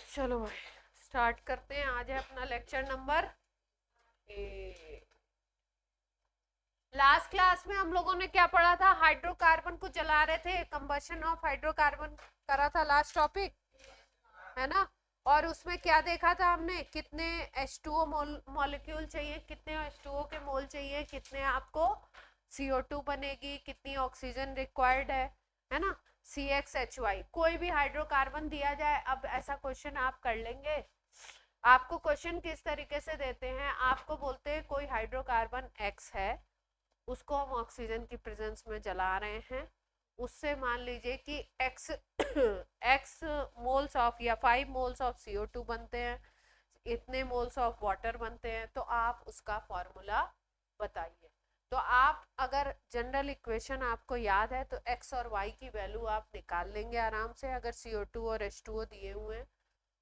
चलो भाई स्टार्ट करते हैं। आज है अपना लेक्चर नंबर लास्ट क्लास में हम लोगों ने क्या पढ़ा था? हाइड्रोकार्बन को जला रहे थे, कंबशन ऑफ हाइड्रोकार्बन करा था लास्ट टॉपिक, है ना। और उसमें क्या देखा था हमने? कितने H2O मॉलिक्यूल चाहिए, कितने H2O के मोल चाहिए, कितने आपको CO2 बनेगी, कितनी ऑक्सीजन रिक्वायर्ड है ना। CXHY कोई भी हाइड्रोकार्बन दिया जाए, अब ऐसा क्वेश्चन आप कर लेंगे। आपको क्वेश्चन किस तरीके से देते हैं? आपको बोलते हैं कोई हाइड्रोकार्बन X है, उसको हम ऑक्सीजन की प्रेजेंस में जला रहे हैं। उससे मान लीजिए कि x x मोल्स ऑफ या 5 मोल्स ऑफ CO2 बनते हैं, इतने मोल्स ऑफ वाटर बनते हैं, तो आप उसका फॉर्मूला बताइए। तो आप अगर जनरल इक्वेशन आपको याद है तो x और y की वैल्यू आप निकाल लेंगे आराम से, अगर CO2 और H2O दिए हुए हैं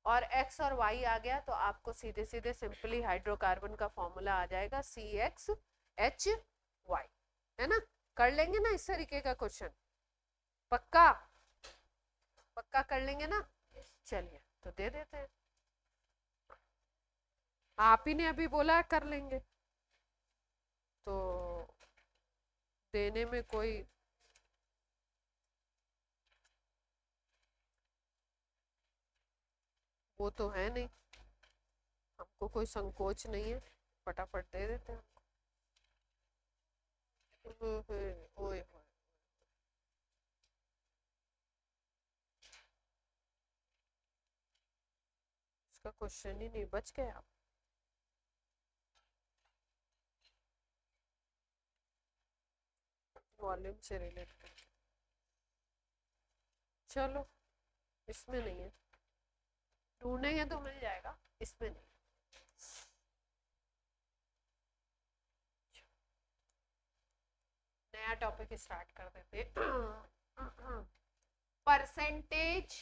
और x और y आ गया तो आपको सीधे सीधे सिंपली हाइड्रोकार्बन का फॉर्मूला आ जाएगा CXHY, है ना। कर लेंगे ना इस तरीके का क्वेश्चन? पक्का? पक्का कर लेंगे ना? चलिए तो दे देते हैं। आप ही ने अभी बोला कर लेंगे, तो देने में कोई वो तो है नहीं, हमको कोई संकोच नहीं है, फटाफट दे देते हैं। ओए होए, इसका क्वेश्चन ही नहीं, बच गए आप। वॉल्यूम से रिलेट कर, चलो इसमें नहीं है, ढूंढेंगे तो मिल जाएगा, इसमें नहीं। नया टॉपिक स्टार्ट कर देते परसेंटेज,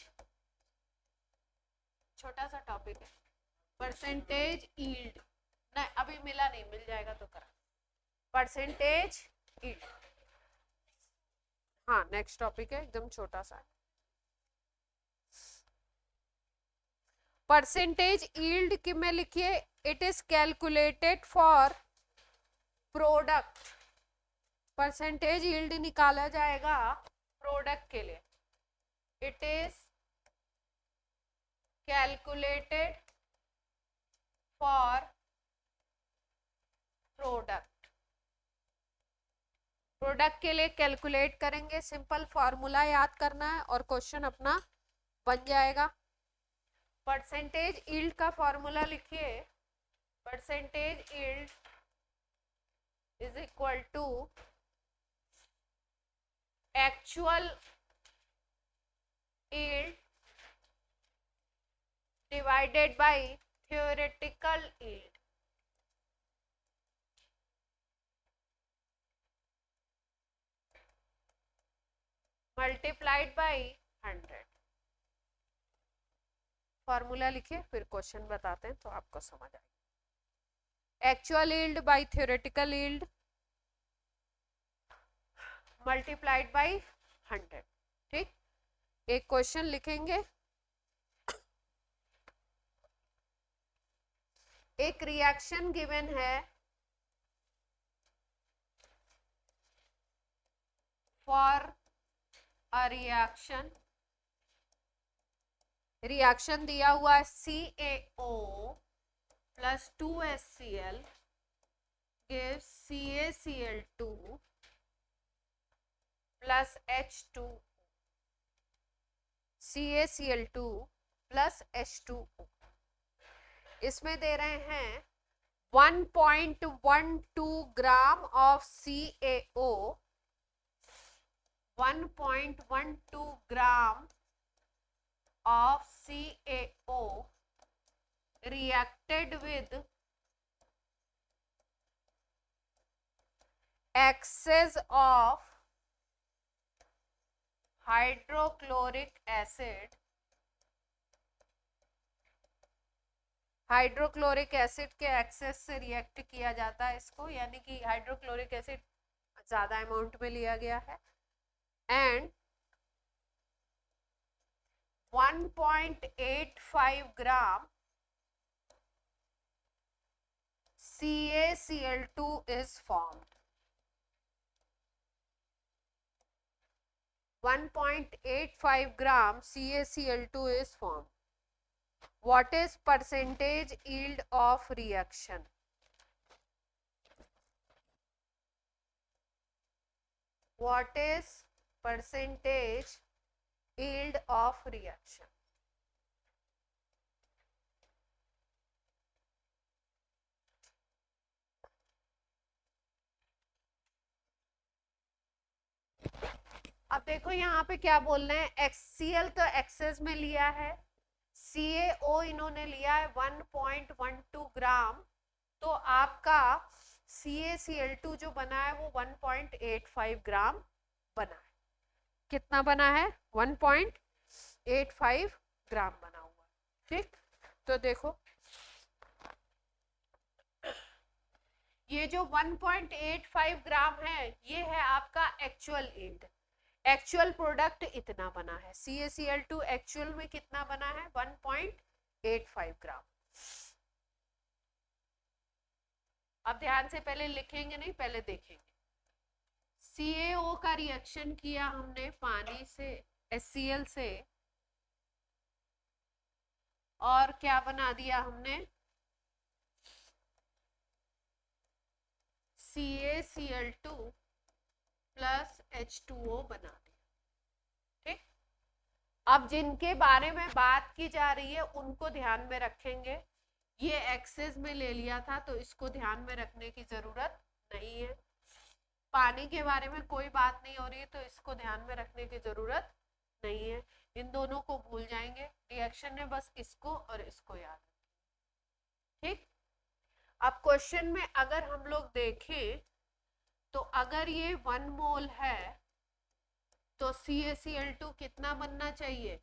छोटा सा टॉपिक है, परसेंटेज ईल्ड। नहीं अभी मिला नहीं, मिल जाएगा तो करा। परसेंटेज ईल्ड, हाँ नेक्स्ट टॉपिक है, एकदम छोटा सा। परसेंटेज ईल्ड की में लिखिए, it is calculated for product. Percentage yield निकाला जाएगा प्रोडक्ट के लिए। It is calculated for product. Product के लिए कैलकुलेट करेंगे, सिंपल फॉर्मूला याद करना है और क्वेश्चन अपना बन जाएगा। परसेंटेज ईल्ड का फॉर्मूला लिखिए, percentage yield is equal to actual yield divided by theoretical yield. Multiplied by 100। Formula लिखिए, फिर क्वेश्चन बताते हैं तो आपको समझ आएगा। Actual yield by theoretical yield multiplied by 100। ठीक, एक क्वेश्चन लिखेंगे। एक रिएक्शन गिवन है फॉर अ रिएक्शन, रिएक्शन दिया हुआ है CaO plus 2HCl gives CaCl2 plus H2, CaCl2 plus H2O। इसमें दे रहे हैं 1.12 gram of CaO, 1.12 gram of CaO reacted with excess of hydrochloric acid, hydrochloric acid के एक्सेस से रिएक्ट किया जाता है इसको, यानी कि हाइड्रोक्लोरिक एसिड ज्यादा अमाउंट में लिया गया है, and 1.85 gram CaCl2 is formed. 1.85 gram CaCl2 is formed. What is percentage yield of reaction? What is percentage yield of reaction? अब देखो यहाँ पे क्या बोल रहे हैं, HCl तो एक्सेस में लिया है, CaO इन्होंने लिया है 1.12 ग्राम, तो आपका CaCl2 जो बना है वो 1.85 ग्राम बना है। कितना बना है? 1.85 ग्राम बना हुआ है। ठीक, तो देखो ये जो 1.85 ग्राम है ये है आपका एक्चुअल यील्ड। एक्चुअल प्रोडक्ट इतना बना है, CaCl2 एक्चुअल में कितना बना है? 1.85 ग्राम। अब ध्यान से पहले लिखेंगे नहीं, पहले देखेंगे। CaO का रिएक्शन किया हमने पानी से, HCl से, और क्या बना दिया हमने? CaCl2 प्लस H2O बना दिया। ठीक, अब जिनके बारे में बात की जा रही है उनको ध्यान में रखेंगे। ये एक्सेस में ले लिया था तो इसको ध्यान में रखने की जरूरत नहीं है। पानी के बारे में कोई बात नहीं हो रही है तो इसको ध्यान में रखने की जरूरत नहीं है। इन दोनों को भूल जाएंगे, रिएक्शन में बस इसको और इसको याद रखें। ठीक, अब क्वेश्चन में अगर हम लोग देखें तो अगर ये 1 मोल है तो CaCl2 कितना बनना चाहिए?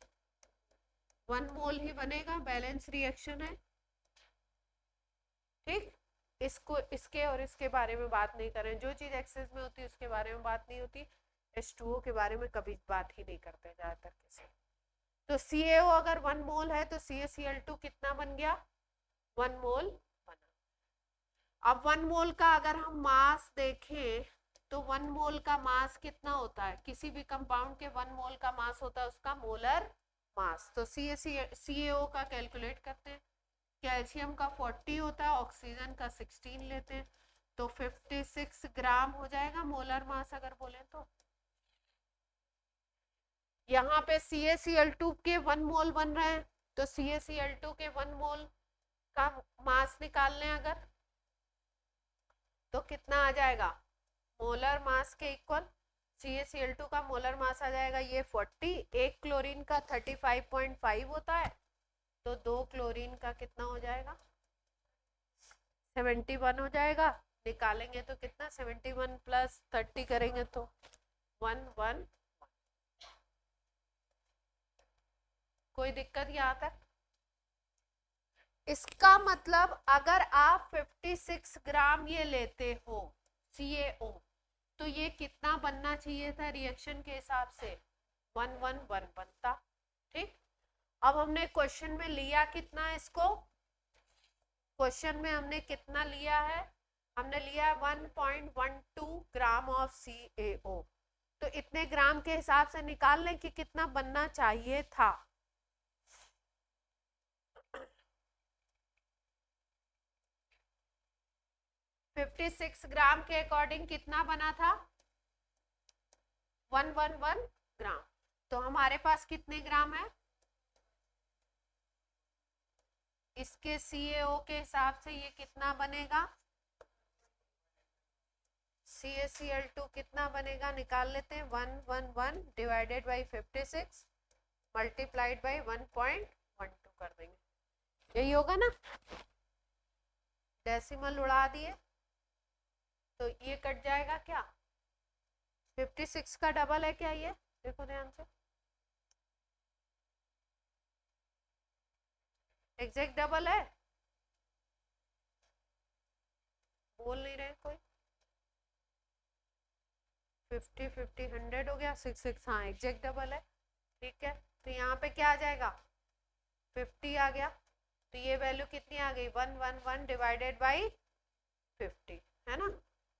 1 मोल ही बनेगा, बैलेंस रिएक्शन है। ठीक, इसको, इसके और इसके बारे में बात नहीं करें, जो चीज एक्सेस में होती है उसके बारे में बात नहीं होती। H2O के बारे में कभी बात ही नहीं करते ज्यादातर किसी। तो CaO अगर 1 मोल है तो CaCl2 कितना बन गया? 1 मोल बना। अब 1 मोल का अगर हम मास देखें तो 1 मोल का मास कितना होता है? किसी भी कंपाउंड के 1 मोल का मास होता है उसका मोलर मास। तो CaO का कैलकुलेट करते हैं। कैल्शियम का 40 होता है, ऑक्सीजन का 16 लेते हैं, तो 56 ग्राम हो जाएगा मोलर मास अगर बोले तो। यहाँ पे CaCl2 के 1 मोल बन रहे हैं तो CaCl2 के 1 मोल का मास निकाल लें अगर, तो कितना आ जाएगा? मोलर मास के इक्वल CaCl2 का मोलर मास आ जाएगा ये 40। एक क्लोरीन का 35.5 होता है तो 2 क्लोरीन का कितना हो जाएगा? 71 हो जाएगा। निकालेंगे तो कितना? 71 प्लस 30 करेंगे तो 111। कोई दिक्कत यहाँ तक? इसका मतलब अगर आप 56 ग्राम ये लेते हो CaO तो ये कितना बनना चाहिए था रिएक्शन के हिसाब से? 111 बनता। ठीक, अब हमने क्वेश्चन में लिया कितना है इसको? क्वेश्चन में हमने कितना लिया है? हमने लिया 1.12 ग्राम ऑफ CaO। तो इतने ग्राम के हिसाब से निकाल लें कि कितना बनना चाहिए था। $56 ग्राम के अकॉर्डिंग कितना बना था? 111 ग्राम। तो हमारे पास कितने ग्राम है? इसके CaO के हिसाब से ये कितना बनेगा? CaCl2 कितना बनेगा निकाल लेते हैं। 111 डिवाइडेड बाई 56 मल्टीप्लाइड बाई 1.12 कर देंगे, यही होगा ना? डेसिमल उड़ा दिए तो ये कट जाएगा क्या? 56 का डबल है क्या ये? देखो ध्यान से, एग्जैक्ट डबल है। बोल नहीं रहे कोई। 50 50 100 हो गया, 6 6, हाँ एग्जैक्ट डबल है। ठीक है, तो यहाँ पे क्या आ जाएगा 50 आ गया, तो ये वैल्यू कितनी आ गई 111 डिवाइडेड बाई 50, है ना।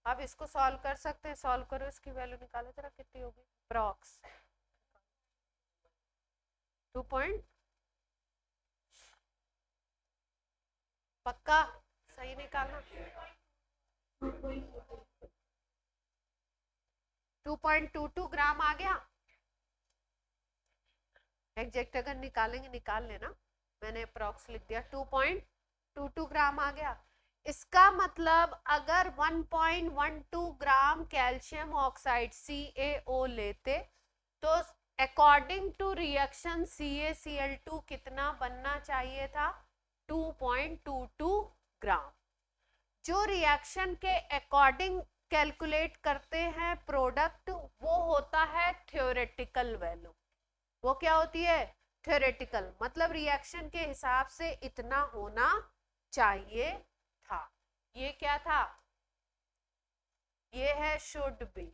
अब इसको सॉल्व कर सकते हैं, सॉल्व करो, इसकी वैल्यू निकालो जरा कितनी होगी, अप्रॉक्स 2 पॉइंट, पक्का सही निकालना, 2.22 ग्राम आ गया। एग्जैक्ट अगर निकालेंगे निकाल लेना, मैंने अप्रॉक्स लिख दिया, 2.22 ग्राम आ गया। इसका मतलब अगर 1.12 ग्राम कैल्शियम ऑक्साइड CaO लेते तो अकॉर्डिंग टू रिएक्शन CaCl2 कितना बनना चाहिए था 2.22 ग्राम। जो रिएक्शन के अकॉर्डिंग कैलकुलेट करते हैं प्रोडक्ट, वो होता है थ्योरेटिकल वैल्यू। वो क्या होती है थ्योरेटिकल, मतलब रिएक्शन के हिसाब से इतना होना चाहिए था। ये क्या था, ये है शुड बी,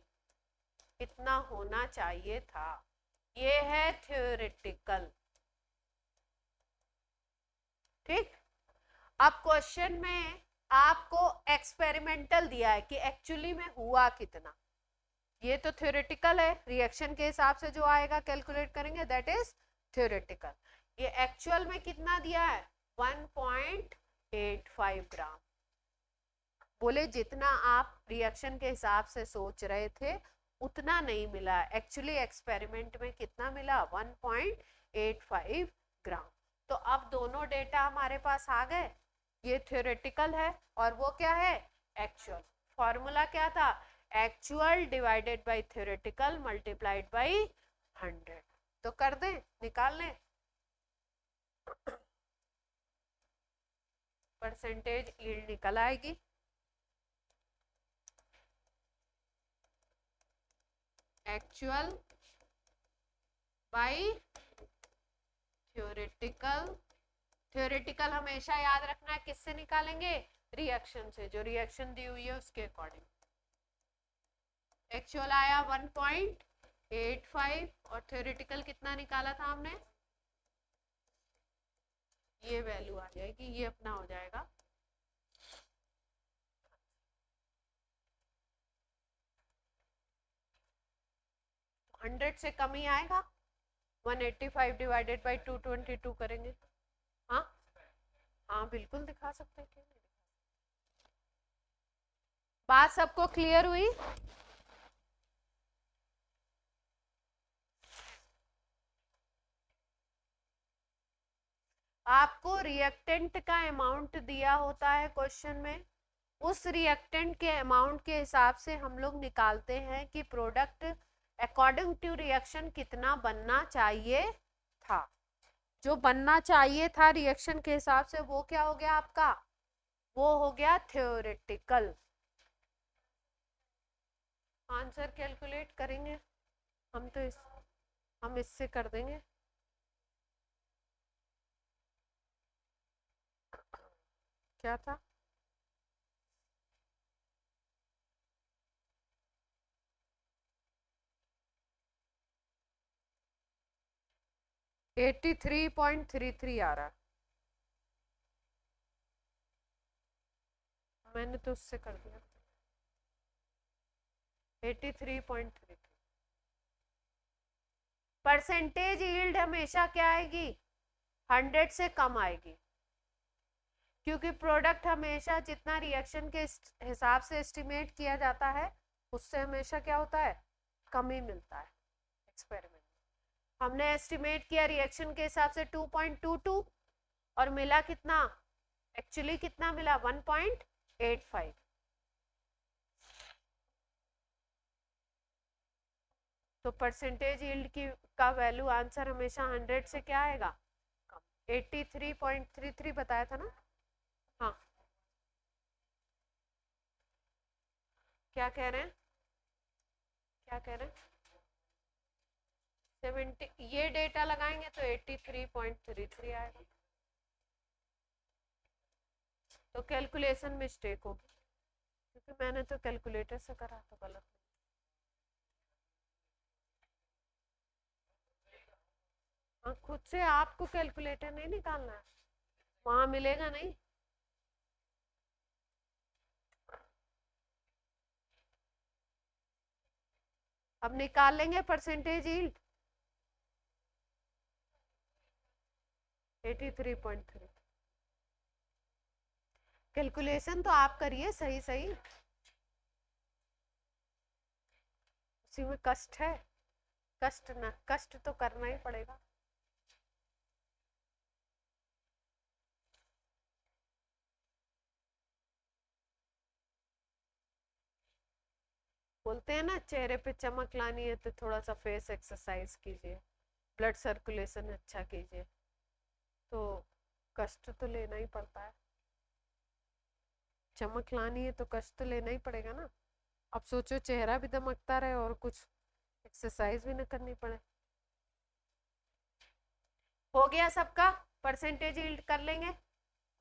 इतना होना चाहिए था, ये है थ्योरेटिकल। ठीक, अब क्वेश्चन में आपको एक्सपेरिमेंटल दिया है कि एक्चुअली में हुआ कितना। ये तो थ्योरेटिकल है, रिएक्शन के हिसाब से जो आएगा कैलकुलेट करेंगे, दैट इज थ्योरेटिकल। ये एक्चुअल में कितना दिया है 1.85 ग्राम। बोले जितना आप रिएक्शन के हिसाब से सोच रहे थे उतना नहीं मिला, एक्चुअली एक्सपेरिमेंट में कितना मिला 1.85 ग्राम। तो अब दोनों डेटा हमारे पास आ गए, ये थ्योरेटिकल है और वो क्या है एक्चुअल। फॉर्मूला क्या था, actual divided by theoretical multiplied by 100। तो कर दें, निकाल लें, परसेंटेज यील्ड निकल आएगी। एक्चुअल बाय थ्योरेटिकल, थ्योरेटिकल हमेशा याद रखना है किससे निकालेंगे, रिएक्शन से, जो रिएक्शन दी हुई है उसके अकॉर्डिंग। एक्चुअल आया 1.85 और थ्योरेटिकल कितना निकाला था हमने, ये वैल्यू आ जाएगी, ये अपना हो जाएगा 100 से कम ही आएगा, 185 डिवाइडेड बाई 222 करेंगे। हाँ हाँ बिल्कुल दिखा सकते हैं, क्यों नहीं। बात सबको क्लियर हुई, आपको रिएक्टेंट का अमाउंट दिया होता है क्वेश्चन में, उस रिएक्टेंट के अमाउंट के हिसाब से हम लोग निकालते हैं कि प्रोडक्ट अकॉर्डिंग टू रिएक्शन कितना बनना चाहिए था। जो बनना चाहिए था रिएक्शन के हिसाब से वो क्या हो गया आपका, वो हो गया थ्योरेटिकल। आंसर कैलकुलेट करेंगे हम, तो हम इससे कर देंगे, क्या था 83.33 आ रहा, मैंने तो उससे कर दिया 83.33। परसेंटेज यील्ड हमेशा क्या आएगी 100 से कम आएगी, क्योंकि प्रोडक्ट हमेशा जितना रिएक्शन के हिसाब से एस्टिमेट किया जाता है उससे हमेशा क्या होता है कम ही मिलता है। एक्सपेरिमेंट हमने एस्टिमेट किया रिएक्शन के हिसाब से 2.22 और मिला कितना, एक्चुअली कितना मिला 1.85। तो परसेंटेज यील्ड की का वैल्यू आंसर हमेशा 100 से क्या आएगा कम, 83.33 बताया था ना। हाँ क्या कह रहे हैं, क्या कह रहे हैं 70, ये डेटा लगाएंगे तो 83.33 आएगा। तो कैलकुलेशन मिस्टेक होगी, क्योंकि मैंने तो कैलकुलेटर से करा तो गलत। हाँ, खुद से आपको कैलकुलेटर नहीं निकालना है, वहां मिलेगा नहीं। अब निकाल लेंगे परसेंटेज यील्ड 83.3। कैलकुलेशन तो आप करिए सही सही, उसी में कष्ट है। कष्ट ना, कष्ट तो करना ही पड़ेगा। बोलते हैं ना चेहरे पे चमक लानी है तो थोड़ा सा फेस एक्सरसाइज कीजिए, ब्लड सर्कुलेशन अच्छा कीजिए, तो कष्ट तो लेना ही पड़ता है। चमक लानी है तो कष्ट तो लेना ही पड़ेगा ना। अब सोचो चेहरा भी दमकता रहे और कुछ एक्सरसाइज भी ना करनी पड़े। हो गया सबका, परसेंटेज यील्ड कर लेंगे।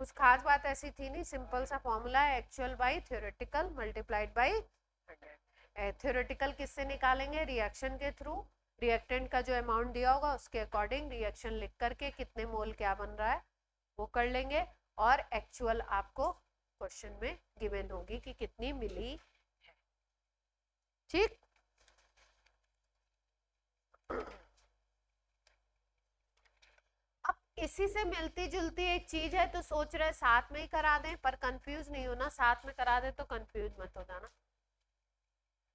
कुछ खास बात ऐसी थी नहीं, सिंपल सा फॉर्मूला है, actual by theoretical multiplied by 100। Theoretical किससे निकालेंगे? रिएक्शन के थ्रू। रिएक्टेंट का जो अमाउंट दिया होगा उसके अकॉर्डिंग रिएक्शन लिख करके कितने मोल क्या बन रहा है वो कर लेंगे, और एक्चुअल आपको क्वेश्चन में गिवन होगी कि कितनी मिली है। ठीक। अब इसी से मिलती जुलती एक चीज है, तो सोच रहे साथ में ही करा दें, पर कंफ्यूज नहीं होना, साथ में करा दें तो कंफ्यूज मत हो जाना।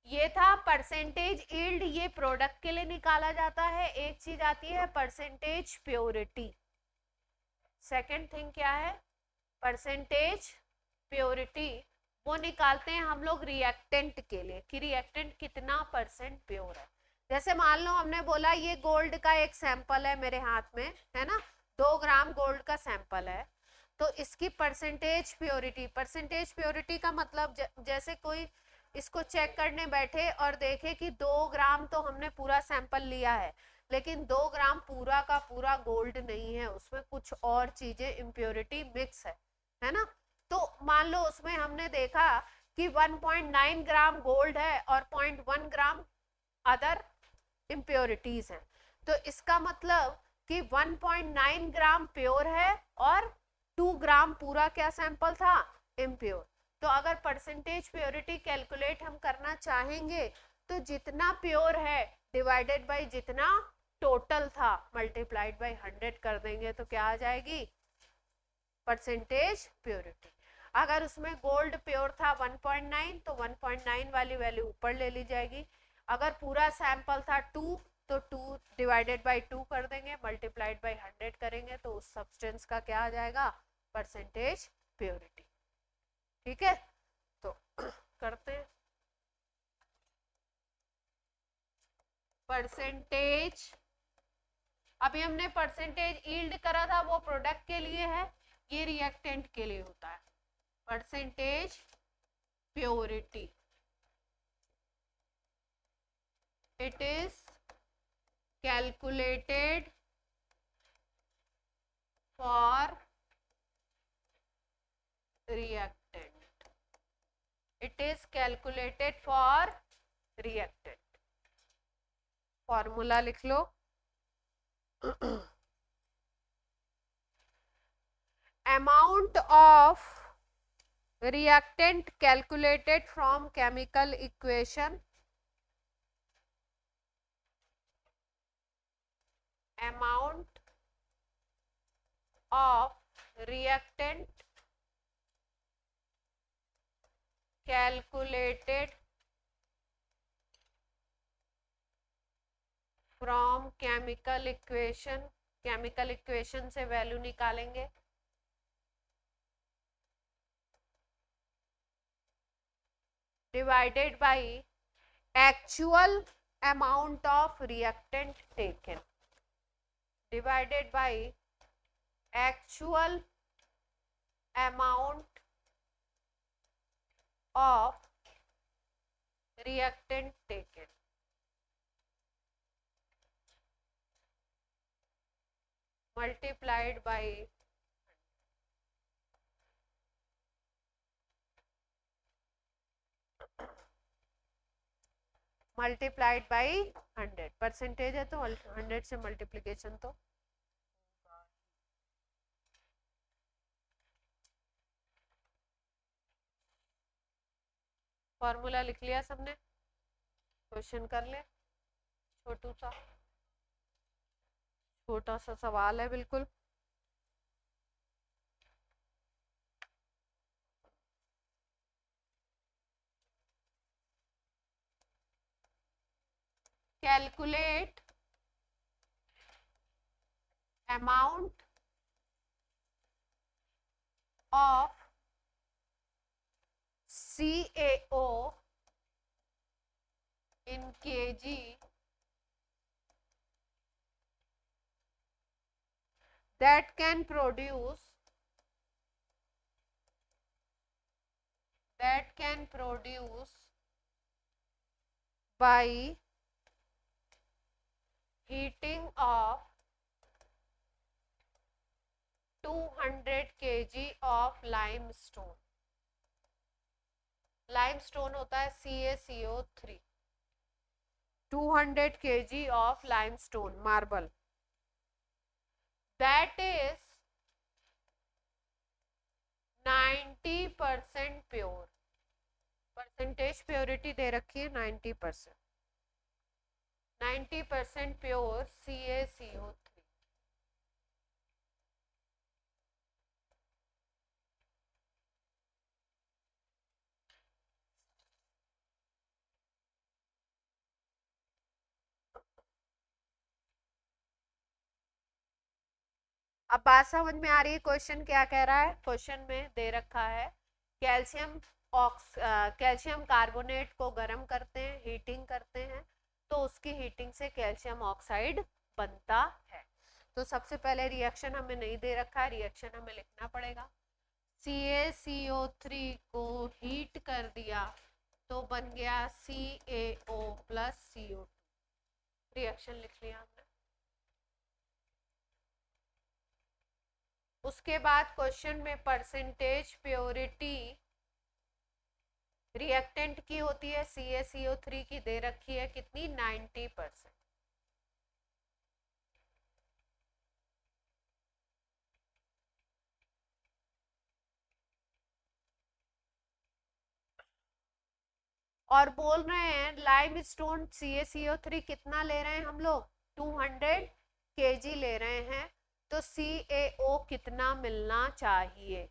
ये था परसेंटेज यील्ड, ये प्रोडक्ट के लिए निकाला जाता है। एक चीज आती है परसेंटेज प्योरिटी। सेकंड थिंग क्या है? Percentage purity. वो निकालते हैं हम लोग रिएक्टेंट के लिए कि रिएक्टेंट कितना परसेंट प्योर है। जैसे मान लो हमने बोला ये गोल्ड का एक सैंपल है मेरे हाथ में, है ना, 2 ग्राम गोल्ड का सैंपल है, तो इसकी परसेंटेज प्योरिटी, परसेंटेज प्योरिटी का मतलब जैसे कोई इसको चेक करने बैठे और देखे कि 2 ग्राम तो हमने पूरा सैंपल लिया है, लेकिन 2 ग्राम पूरा का पूरा गोल्ड नहीं है, उसमें कुछ और चीजें इम्प्योरिटी मिक्स है ना। तो मान लो उसमें हमने देखा कि 1.9 ग्राम गोल्ड है और 0.1 ग्राम अदर इम्प्योरिटीज हैं, तो इसका मतलब कि 1.9 ग्राम प्योर है और 2 ग्राम पूरा क्या सैंपल था? इम्प्योर। तो अगर परसेंटेज प्योरिटी कैलकुलेट हम करना चाहेंगे तो जितना प्योर है डिवाइडेड बाय जितना टोटल था मल्टीप्लाइड बाय 100 कर देंगे, तो क्या आ जाएगी? Percentage purity. अगर उसमें गोल्ड प्योर था 1.9 तो 1.9 वाली वैल्यू ऊपर ले ली जाएगी। अगर पूरा सैंपल था 2 तो 2 डिवाइडेड बाय 2 कर देंगे, मल्टीप्लाइड बाय 100 करेंगे, तो उस सब्सटेंस का क्या आ जाएगा? Percentage purity. ठीक है, तो करते हैं। परसेंटेज, अभी हमने परसेंटेज यील्ड करा था वो प्रोडक्ट के लिए है, ये रिएक्टेंट के लिए होता है। Percentage purity, it is calculated for reactant, it is calculated for reactant। Formula लिख लो amount of reactant calculated from chemical equation, amount of reactant calculated from chemical equation, chemical equation से वैल्यू निकालेंगे, divided by actual amount of reactant taken, divided by actual amount of reactant taken, multiplied by multiplied by 100। Percentage है तो 100 से multiplication तो formula लिख लिया सबने? Question कर ले, छोटा सा सवाल है बिल्कुल। Calculate amount of CaO in kg that can produce by heating of 200 kg of limestone. Limestone होता है CaCO3, 200 kg of limestone marble, that is 90% pure. Percentage purity दे रखी है 90%, 90% प्योर CaCO3। अब बात समझ में आ रही है? क्वेश्चन क्या कह रहा है? क्वेश्चन में दे रखा है कैल्शियम कार्बोनेट को गर्म करते हैं, हीटिंग करते हैं, तो उसकी हीटिंग से कैल्शियम ऑक्साइड बनता है। तो सबसे पहले रिएक्शन हमें नहीं दे रखा है, रिएक्शन हमें लिखना पड़ेगा। CaCO3 को हीट कर दिया तो बन गया CaO प्लस CO2। रिएक्शन लिख लिया हमने। उसके बाद क्वेश्चन में परसेंटेज प्योरिटी रिएक्टेंट की होती है CaCO3 की दे रखी है कितनी? 90%। और बोल रहे हैं लाइमस्टोन CaCO3 कितना ले रहे हैं हम लोग? 200 kg ले रहे हैं, तो CaO कितना मिलना चाहिए?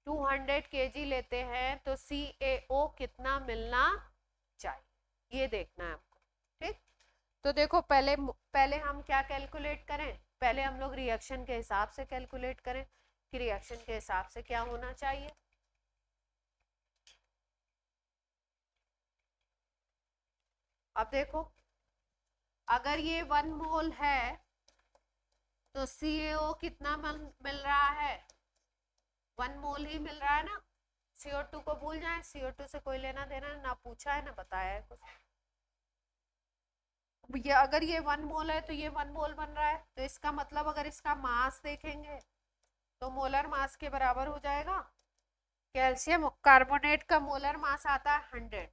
200 kg लेते हैं तो CaO कितना मिलना चाहिए, ये देखना है हमको। ठीक, तो देखो पहले हम क्या कैलकुलेट करें? पहले हम लोग रिएक्शन के हिसाब से कैलकुलेट करें कि रिएक्शन के हिसाब से क्या होना चाहिए। अब देखो, अगर ये 1 मोल है तो CaO कितना मिल रहा है? 1 मोल ही मिल रहा है ना। CO2 को भूल जाए, CO2 से कोई लेना देना ना पूछा है ना बताया है कुछ। ये अगर ये 1 मोल है तो ये 1 मोल बन रहा है, तो इसका मतलब अगर इसका मास देखेंगे तो मोलर मास के बराबर हो जाएगा। कैल्शियम कार्बोनेट का मोलर मास आता है 100,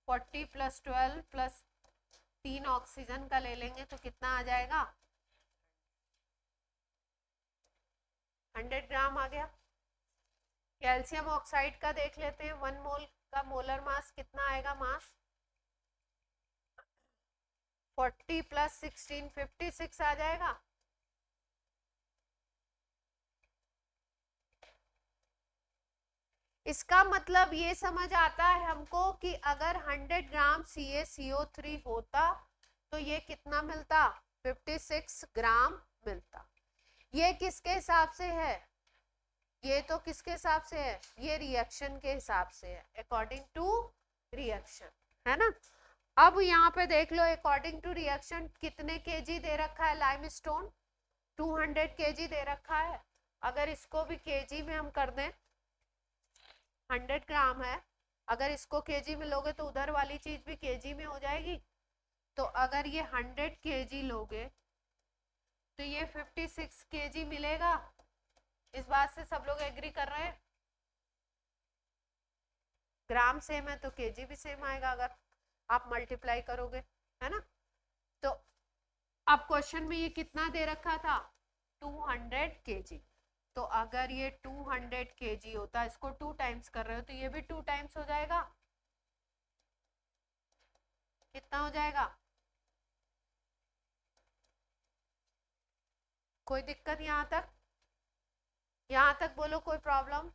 40 प्लस 12 प्लस 3 ऑक्सीजन का ले लेंगे तो कितना आ जाएगा? 100 ग्राम आ गया। कैल्शियम ऑक्साइड का देख लेते हैं, 1 मोल का मोलर मास कितना आएगा? मास 40 प्लस 16 56 आ जाएगा। इसका मतलब ये समझ आता है हमको कि अगर 100 ग्राम CaCO3 होता तो ये कितना मिलता? 56 ग्राम मिलता। ये किसके हिसाब से है? ये तो किसके हिसाब से है? ये रिएक्शन के हिसाब से है, अकॉर्डिंग टू रिएक्शन, है ना। अब यहाँ पे देख लो, अकॉर्डिंग टू रिएक्शन कितने केजी दे रखा है? लाइमस्टोन 200 केजी दे रखा है। अगर इसको भी केजी में हम कर दें, 100 ग्राम है, अगर इसको केजी में लोगे तो उधर वाली चीज भी केजी में हो जाएगी। तो अगर ये 100 केजी लोगे तो ये 56 केजी मिलेगा। इस बात से सब लोग एग्री कर रहे हैं? ग्राम सेम है तो केजी भी सेम आएगा अगर आप मल्टीप्लाई करोगे, है ना। तो अब क्वेश्चन में ये कितना दे रखा था? 200 केजी। तो अगर ये 200 केजी होता, इसको 2 टाइम्स कर रहे हो तो ये भी 2 टाइम्स हो जाएगा। कितना हो जाएगा? कोई दिक्कत यहाँ तक? यहाँ तक बोलो, कोई प्रॉब्लम?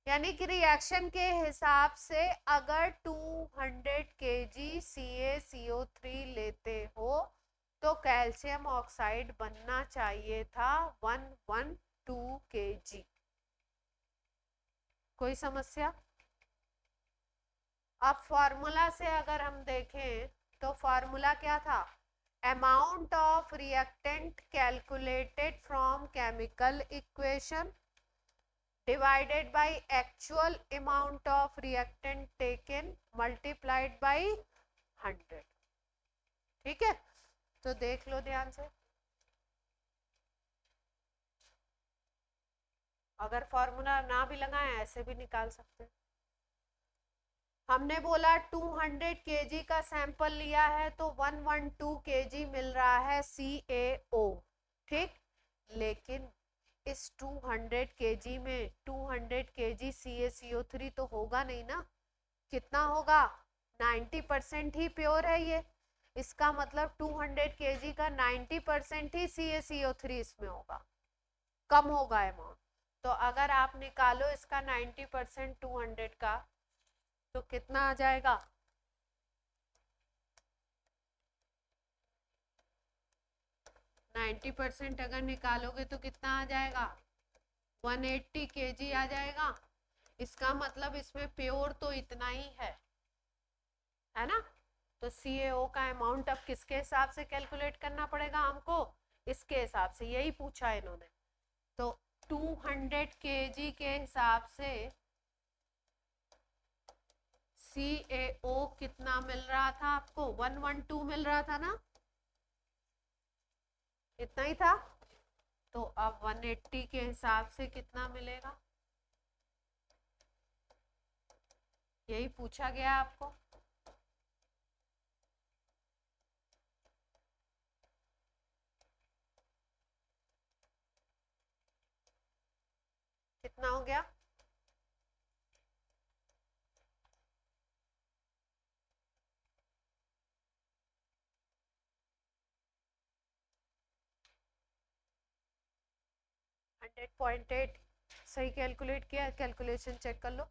यानी कि रिएक्शन के हिसाब से अगर 200 kg CaCO3 लेते हो तो कैल्शियम ऑक्साइड बनना चाहिए था 112 kg। कोई समस्या? अब फॉर्मूला से अगर हम देखें तो फॉर्मूला क्या था? Amount of reactant calculated from chemical equation divided by actual amount of reactant taken multiplied by 100। ठीक है, तो देख लो ध्यान से। अगर फॉर्मूला ना भी लगाए ऐसे भी निकाल सकते हैं। हमने बोला 200 kg का सैंपल लिया है तो 112 kg मिल रहा है CaO, ठीक। लेकिन इस 200 kg में 200 kg CaCO3 तो होगा नहीं ना। कितना होगा? 90% ही प्योर है ये। इसका मतलब 200 kg का 90% ही CaCO3 इसमें होगा, कम होगा अमाउंट। तो अगर आप निकालो इसका 90% 200 का तो कितना आ जाएगा? 90% अगर निकालोगे तो कितना आ जाएगा? 180 kg आ जाएगा। इसका मतलब इसमें प्योर तो इतना ही है ना। तो CaO का अमाउंट अब किसके हिसाब से कैलकुलेट करना पड़ेगा हमको? इसके हिसाब से, यही पूछा है इन्होंने। तो 200 kg के हिसाब से CaO कितना मिल रहा था आपको? 112 मिल रहा था ना, इतना ही था। तो अब 180 के हिसाब से कितना मिलेगा? यही पूछा गया आपको। कितना हो गया? हंड्रेड पॉइंट एट सही कैलकुलेट किया? कैलकुलेशन चेक कर लो।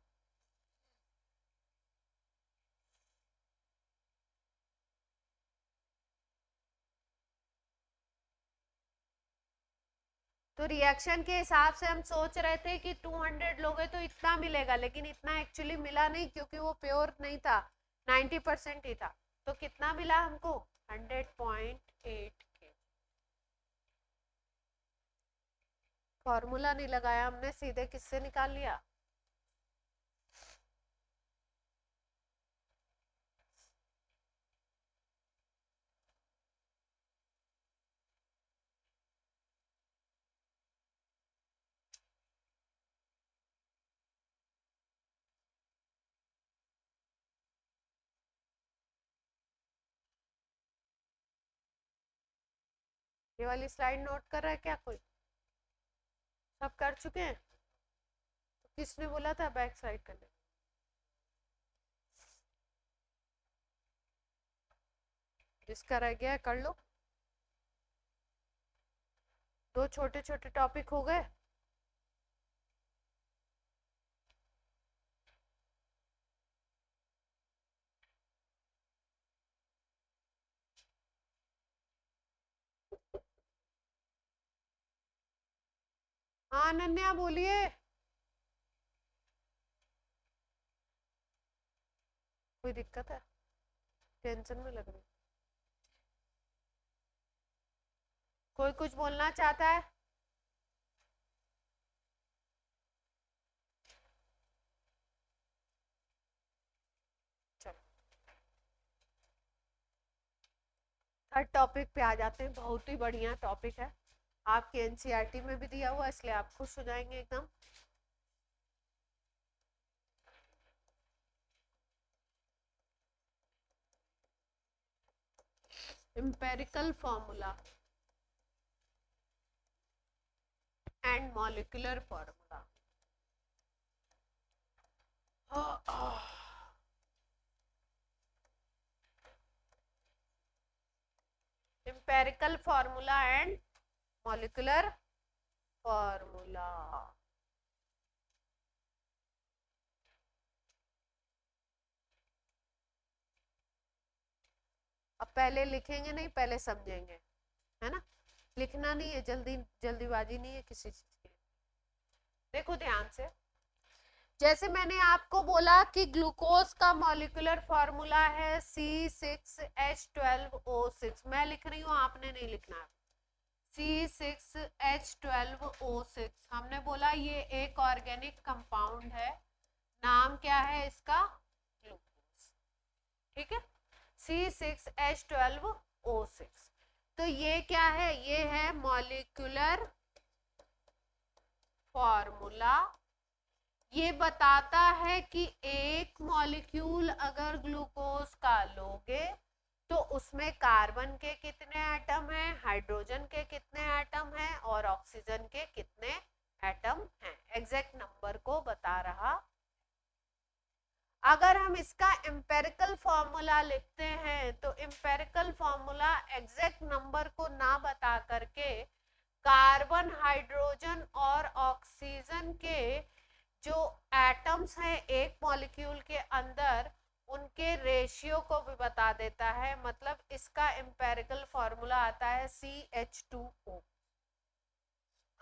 तो रिएक्शन के हिसाब से हम सोच रहे थे कि 200 लोगे तो इतना मिलेगा, लेकिन इतना एक्चुअली मिला नहीं क्योंकि वो प्योर नहीं था, 90% ही था। तो कितना मिला हमको? 100.8 के। फॉर्मूला नहीं लगाया हमने, सीधे किससे निकाल लिया? ये वाली स्लाइड नोट कर रहा है क्या कोई? सब कर चुके हैं? तो किसने बोला था बैक साइड करने? जिसका रह गया कर लो। दो छोटे छोटे टॉपिक हो गए। हाँ अनन्या बोलिए। कोई दिक्कत है? टेंशन में लग रही? कोई कुछ बोलना चाहता है? चलो थर्ड टॉपिक पे आ जाते हैं। बहुत ही बढ़िया टॉपिक है, आपके एनसीईआरटी में भी दिया हुआ, इसलिए आप खुश हो जाएंगे एकदम। Empirical formula and molecular formula. Empirical formula and molecular formula. अब पहले लिखेंगे नहीं, पहले समझेंगे, है ना। लिखना नहीं है, जल्दीबाजी नहीं है किसी चीज की। देखो ध्यान से, जैसे मैंने आपको बोला कि ग्लूकोज का मॉलिक्यूलर फॉर्मूला है C6H12O6। मैं लिख रही हूँ, आपने नहीं लिखना है। C6H12O6 हमने बोला ये एक ऑर्गेनिक कंपाउंड है, नाम क्या है इसका, ग्लूकोज। ठीक है, C6H12O6। तो ये क्या है, ये है मॉलिक्यूलर फॉर्मूला। ये बताता है कि एक मॉलिक्यूल अगर ग्लूकोज का लोगे तो उसमें कार्बन के कितने एटम हैं, हाइड्रोजन के कितने एटम हैं और ऑक्सीजन के कितने एटम हैं, एग्जैक्ट नंबर को बता रहा। अगर हम इसका एम्पेरिकल फॉर्मूला लिखते हैं तो एम्पेरिकल फॉर्मूला एग्जैक्ट नंबर को ना बता करके कार्बन, हाइड्रोजन और ऑक्सीजन के जो एटम्स हैं एक मॉलिक्यूल के अंदर, उनके रेशियो को भी बता देता है। मतलब इसका एम्पेरिकल फॉर्मूला आता है CH2O।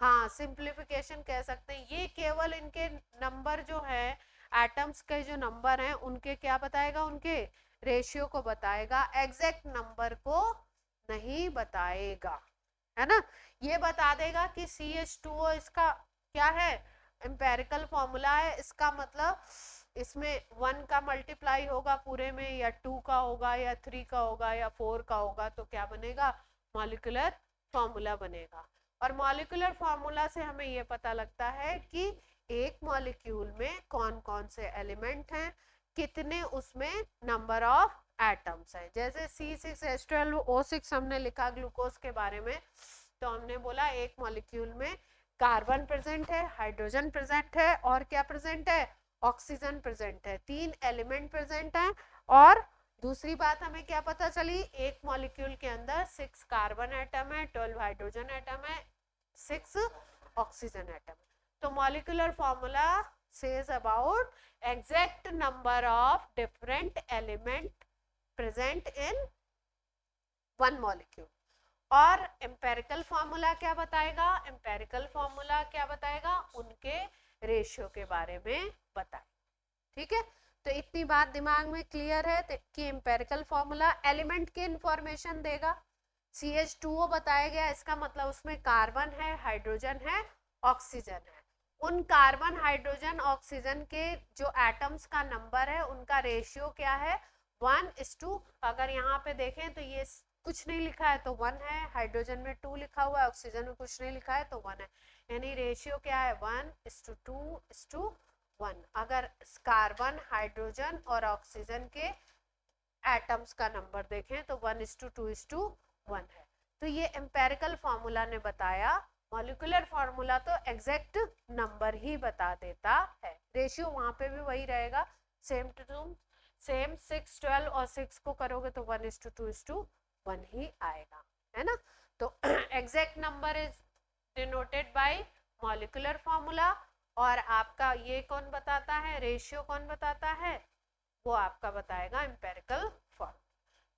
हाँ, सिंप्लीफिकेशन कह सकते हैं। ये केवल इनके नंबर जो है, एटम्स के जो नंबर हैं उनके क्या बताएगा, उनके रेशियो को बताएगा, एग्जैक्ट नंबर को नहीं बताएगा, है ना। ये बता देगा कि CH2O इसका क्या है, एम्पेरिकल फॉर्मूला है, इसका मतलब इसमें 1 का मल्टीप्लाई होगा पूरे में, या 2 का होगा, या 3 का होगा, या 4 का होगा, तो क्या बनेगा, मॉलिक्यूलर फॉर्मूला बनेगा। और मॉलिक्यूलर फॉर्मूला से हमें ये पता लगता है कि एक मॉलिक्यूल में कौन कौन से एलिमेंट हैं, कितने उसमें नंबर ऑफ एटम्स है। जैसे C6H12O6 हमने लिखा ग्लूकोज के बारे में, तो हमने बोला एक मॉलिक्यूल में कार्बन प्रेजेंट है, हाइड्रोजन प्रेजेंट है और क्या प्रेजेंट है, ऑक्सीजन प्रेजेंट है, 3 एलिमेंट प्रेजेंट हैं। और दूसरी बात हमें क्या पता चली, एक मॉलिक्यूल के अंदर 6 कार्बन एटम है, 12 हाइड्रोजन एटम है, 6 ऑक्सीजन एटम। तो molecular formula says about exact number of different element present in one molecule. और एम्पेरिकल फॉर्मूला क्या बताएगा, एम्पेरिकल फॉर्मूला क्या बताएगा, उनके रेशियो के बारे में बताए। ठीक है, तो इतनी बात दिमाग में क्लियर है कि एम्पेरिकल फॉर्मूला एलिमेंट की इंफॉर्मेशन देगा। CH2O बताया गया, इसका मतलब उसमें कार्बन है, हाइड्रोजन है, ऑक्सीजन है। उन कार्बन, हाइड्रोजन, ऑक्सीजन के जो एटम्स का नंबर है उनका रेशियो क्या है, 1:2। अगर यहाँ पे देखें तो ये कुछ नहीं लिखा है तो 1 है, हाइड्रोजन में 2 लिखा हुआ है, ऑक्सीजन में कुछ नहीं लिखा है तो 1 है, यानी रेशियो क्या है, 1:2:1। अगर कार्बन, हाइड्रोजन और ऑक्सीजन के एटम्स का नंबर देखें तो 1:2:1 है। तो ये एम्पेरिकल फॉर्मूला ने बताया। मॉलिक्यूलर फॉर्मूला तो एग्जैक्ट नंबर ही बता देता है, रेशियो वहां पे भी वही रहेगा, सेम टू सेम। 6, 12 और 6 को करोगे तो 1:2:1 ही आएगा, है ना। तो exact number is denoted by molecular formula. और आपका ये कौन बताता है, रेशियो कौन बताता है, वो आपका बताएगा एम्पेरिकल फॉर्म।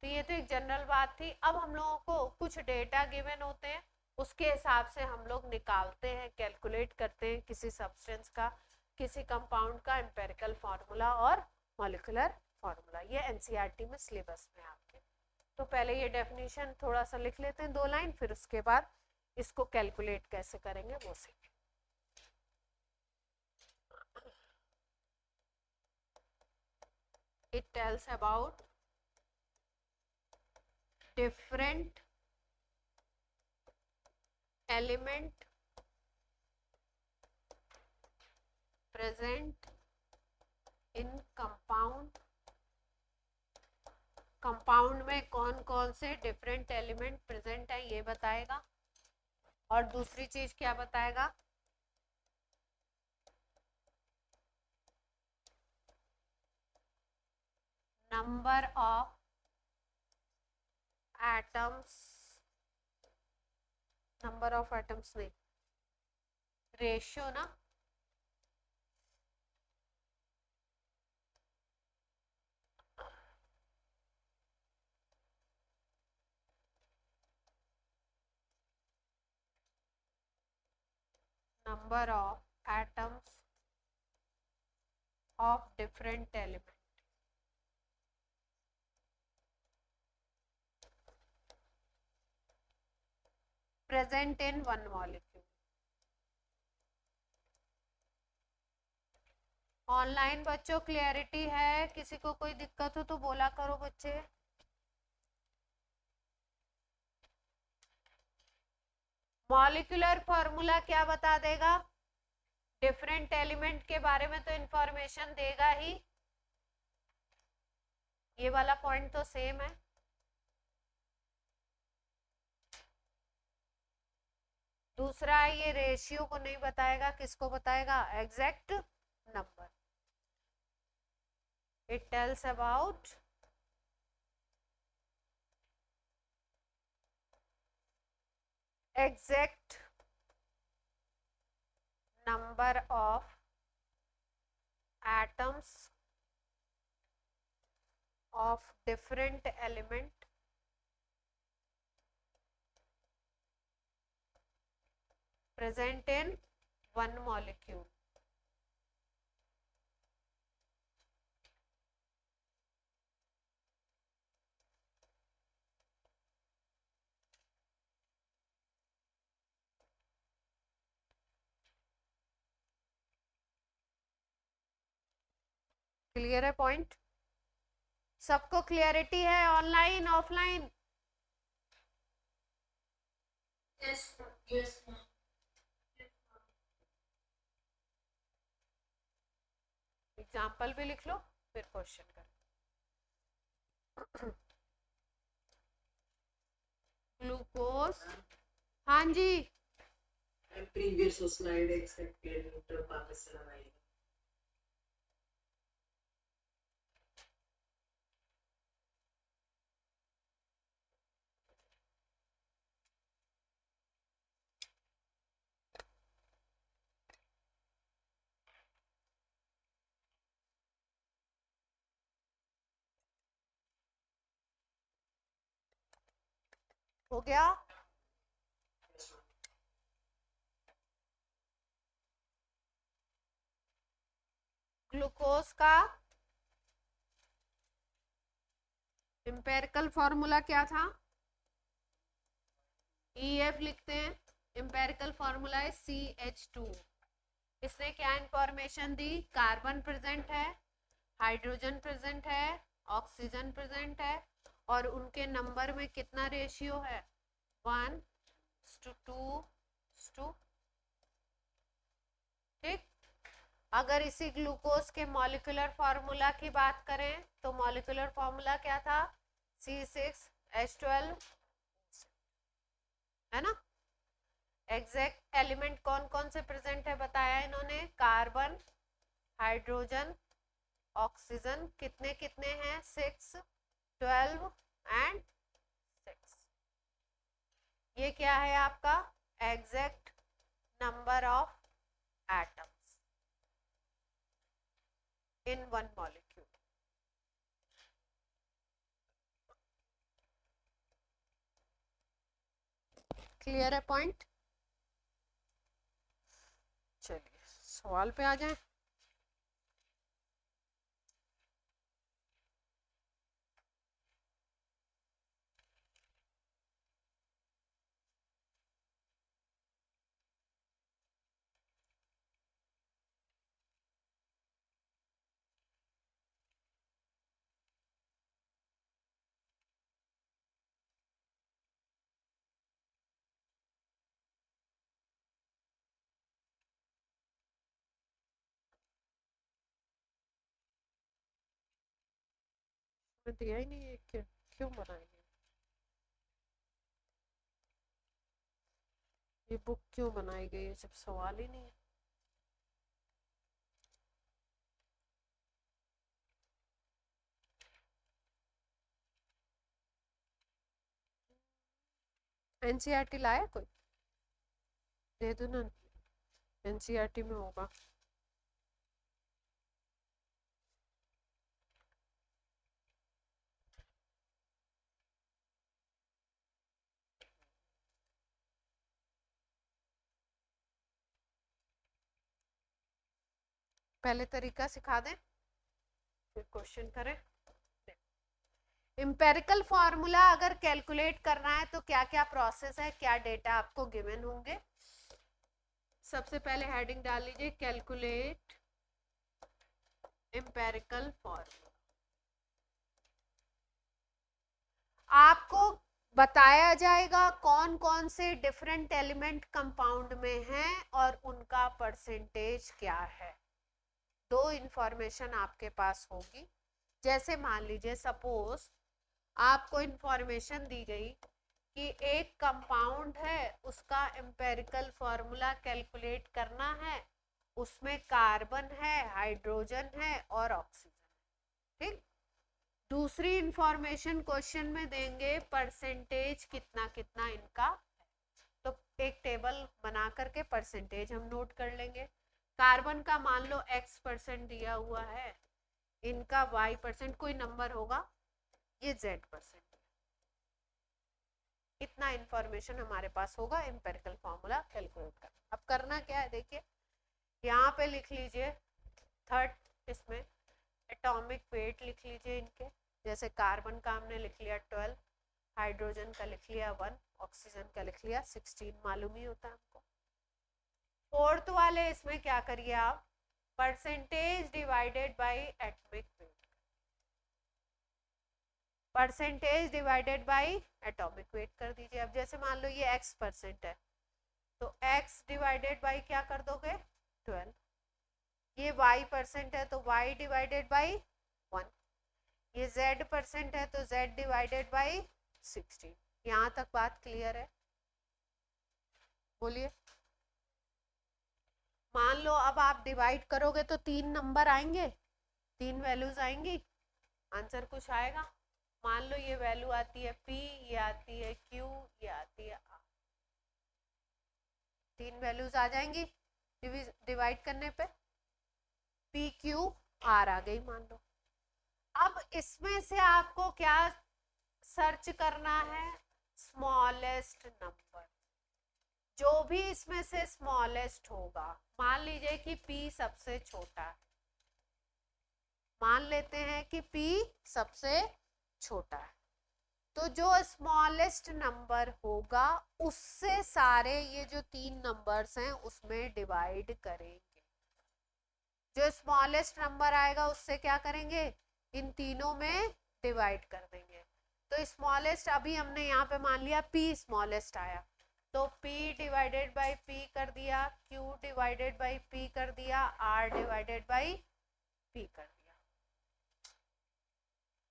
तो ये तो एक जनरल बात थी। अब हम लोगों को कुछ डेटा गिवन होते हैं, उसके हिसाब से हम लोग निकालते हैं, कैलकुलेट करते हैं किसी सब्सटेंस का, किसी कंपाउंड का एम्पेरिकल फॉर्मूला और मॉलिक्यूलर फॉर्मूला। ये एनसीईआरटी में सिलेबस में आपके। तो पहले ये डेफिनेशन थोड़ा सा लिख लेते हैं 2 लाइन, फिर उसके बाद इसको कैलकुलेट कैसे करेंगे वो सीखें। It tells about different element present in compound। Compound में कौन कौन से डिफरेंट एलिमेंट प्रेजेंट है ये बताएगा। और दूसरी चीज क्या बताएगा, number of atoms number of atoms नहीं, रेशियो ना, number of atoms of different element present in one molecule. Online बच्चों क्लियरिटी है? किसी को कोई दिक्कत हो तो बोला करो बच्चे। मॉलिक्यूलर फॉर्मूला क्या बता देगा? डिफरेंट एलिमेंट के बारे में तो इंफॉर्मेशन देगा ही, ये वाला पॉइंट तो सेम है। दूसरा ये रेशियो को नहीं बताएगा, किसको बताएगा? Exact number. It tells about exact number of atoms of different element present in one molecule. Clear है पॉइंट? सबको क्लियरिटी है? Online offline? Yes yes. Example भी लिख लो फिर क्वेश्चन कर। ग्लूकोज, हाँ जी। प्रीवियस स्लाइड एक्सेप्टेड पाकिस्तान आई। हो गया? ग्लूकोज का एम्पेरिकल फॉर्मूला क्या था? EF लिखते हैं। एम्पेरिकल फॉर्मूला है CH2। इसने क्या इंफॉर्मेशन दी? कार्बन प्रेजेंट है, हाइड्रोजन प्रेजेंट है, ऑक्सीजन प्रेजेंट है, और उनके नंबर में कितना रेशियो है? 1:2:2। ठीक। अगर इसी ग्लूकोज के मॉलिक्यूलर फार्मूला की बात करें तो मॉलिक्यूलर फार्मूला क्या था? C6H12, है ना? एग्जैक्ट एलिमेंट कौन कौन से प्रेजेंट है बताया इन्होंने? Carbon, hydrogen, oxygen. कितने कितने हैं? 6, 12 एंड 6। ये क्या है आपका? Exact number of atoms in one molecule. Clear है पॉइंट? चलिए सवाल पे आ जाए। दिया ही नहीं है, क्यों बनाएंगे? ये बुक क्यों बनाई गई है जब सवाल ही नहीं है? NCERT लाया कोई? दे दो ना, एनसीईआरटी में होगा। पहले तरीका सिखा दें फिर क्वेश्चन करें। एम्पेरिकल फॉर्मूला अगर कैलकुलेट करना है तो क्या क्या प्रोसेस है, क्या डेटा आपको गिवन होंगे। सबसे पहले हेडिंग डाल लीजिए कैलकुलेट एम्पेरिकल फॉर्मूला। आपको बताया जाएगा कौन कौन से डिफरेंट एलिमेंट कंपाउंड में हैं और उनका परसेंटेज क्या है। दो इंफॉर्मेशन आपके पास होगी। जैसे मान लीजिए सपोज आपको इंफॉर्मेशन दी गई कि एक कंपाउंड है, उसका एम्पेरिकल फॉर्मूला कैलकुलेट करना है, उसमें कार्बन है, हाइड्रोजन है और ऑक्सीजन। ठीक। दूसरी इंफॉर्मेशन क्वेश्चन में देंगे परसेंटेज कितना कितना इनका है। तो एक टेबल बना करके परसेंटेज हम नोट कर लेंगे। कार्बन का मान लो x% दिया हुआ है, इनका y%, कोई नंबर होगा, ये z%। इतना इंफॉर्मेशन हमारे पास होगा एम्पेरिकल फॉर्मूला कैलकुलेट कर। अब करना क्या है देखिए, यहाँ पे लिख लीजिए थर्ड, इसमें एटॉमिक वेट लिख लीजिए इनके। जैसे कार्बन का हमने लिख लिया 12, हाइड्रोजन का लिख लिया 1, ऑक्सीजन का लिख लिया 16, मालूम ही होता है हमको। फोर्थ वाले इसमें क्या करिए आप, percentage divided by atomic weight, percentage divided by atomic weight कर दीजिए। अब जैसे मान लो ये x% है तो x डिवाइडेड बाय क्या कर दोगे 12, ये y% है तो y डिवाइडेड बाय 1, ये z% है तो z डिवाइडेड बाय 16। यहाँ तक बात क्लियर है, बोलिए। मान लो अब आप डिवाइड करोगे तो 3 नंबर आएंगे, 3 वैल्यूज आएंगी, आंसर कुछ आएगा। मान लो ये वैल्यू आती है P, ये आती है Q, ये आती है R, 3 वैल्यूज आ जाएंगी डिवाइड करने पे, P Q R आ गई मान लो। अब इसमें से आपको क्या सर्च करना है, स्मॉलेस्ट नंबर, जो भी इसमें से स्मॉलेस्ट होगा। मान लीजिए कि P सबसे छोटा है, मान लेते हैं कि P सबसे छोटा है, तो जो स्मॉलेस्ट नंबर होगा उससे सारे ये जो 3 नंबर्स हैं उसमें डिवाइड करेंगे। जो स्मॉलेस्ट नंबर आएगा उससे क्या करेंगे, इन तीनों में डिवाइड कर देंगे। तो स्मॉलेस्ट अभी हमने यहाँ पे मान लिया P स्मॉलेस्ट आया, तो P डिवाइडेड बाय P कर दिया, Q डिवाइडेड बाय P कर दिया, R डिवाइडेड बाय P कर दिया।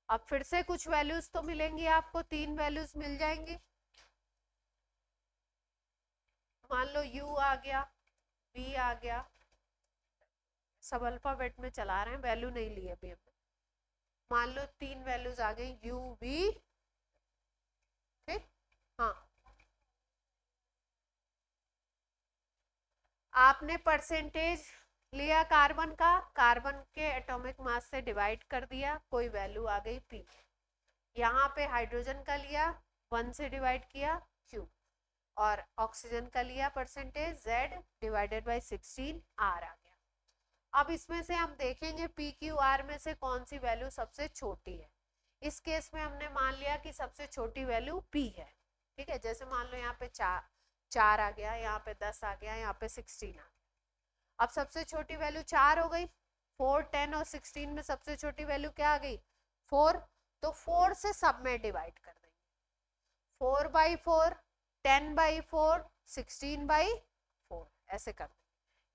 अब फिर से कुछ वैल्यूज तो मिलेंगी आपको, 3 वैल्यूज मिल जाएंगी। मान लो U आ गया, B आ गया, सब अल्फाबेट में चला रहे हैं, वैल्यू नहीं ली अभी हमने। मान लो 3 वैल्यूज आ गई U V, ठीक। हाँ, आपने परसेंटेज लिया कार्बन का, कार्बन के एटॉमिक मास से डिवाइड कर दिया, कोई वैल्यू आ गई P। यहाँ पे हाइड्रोजन का लिया 1 से डिवाइड किया Q, और ऑक्सीजन का लिया percentage Z divided by 16 R आ गया। अब इसमें से हम देखेंगे P Q R में से कौन सी वैल्यू सबसे छोटी है। इस केस में हमने मान लिया कि सबसे छोटी वैल्यू P है, ठीक है। जैसे मान लो यहाँ पे 4 आ गया, यहाँ पे 10 आ गया, यहाँ पे 16 आ गया। अब सबसे छोटी वैल्यू 4 हो गई, 4, 10 और 16 में सबसे छोटी वैल्यू क्या आ गई 4, तो 4 से सब में डिवाइड कर देंगे, 4 बाई 4, 10 बाई 4, 16 बाई 4, ऐसे कर देंगे।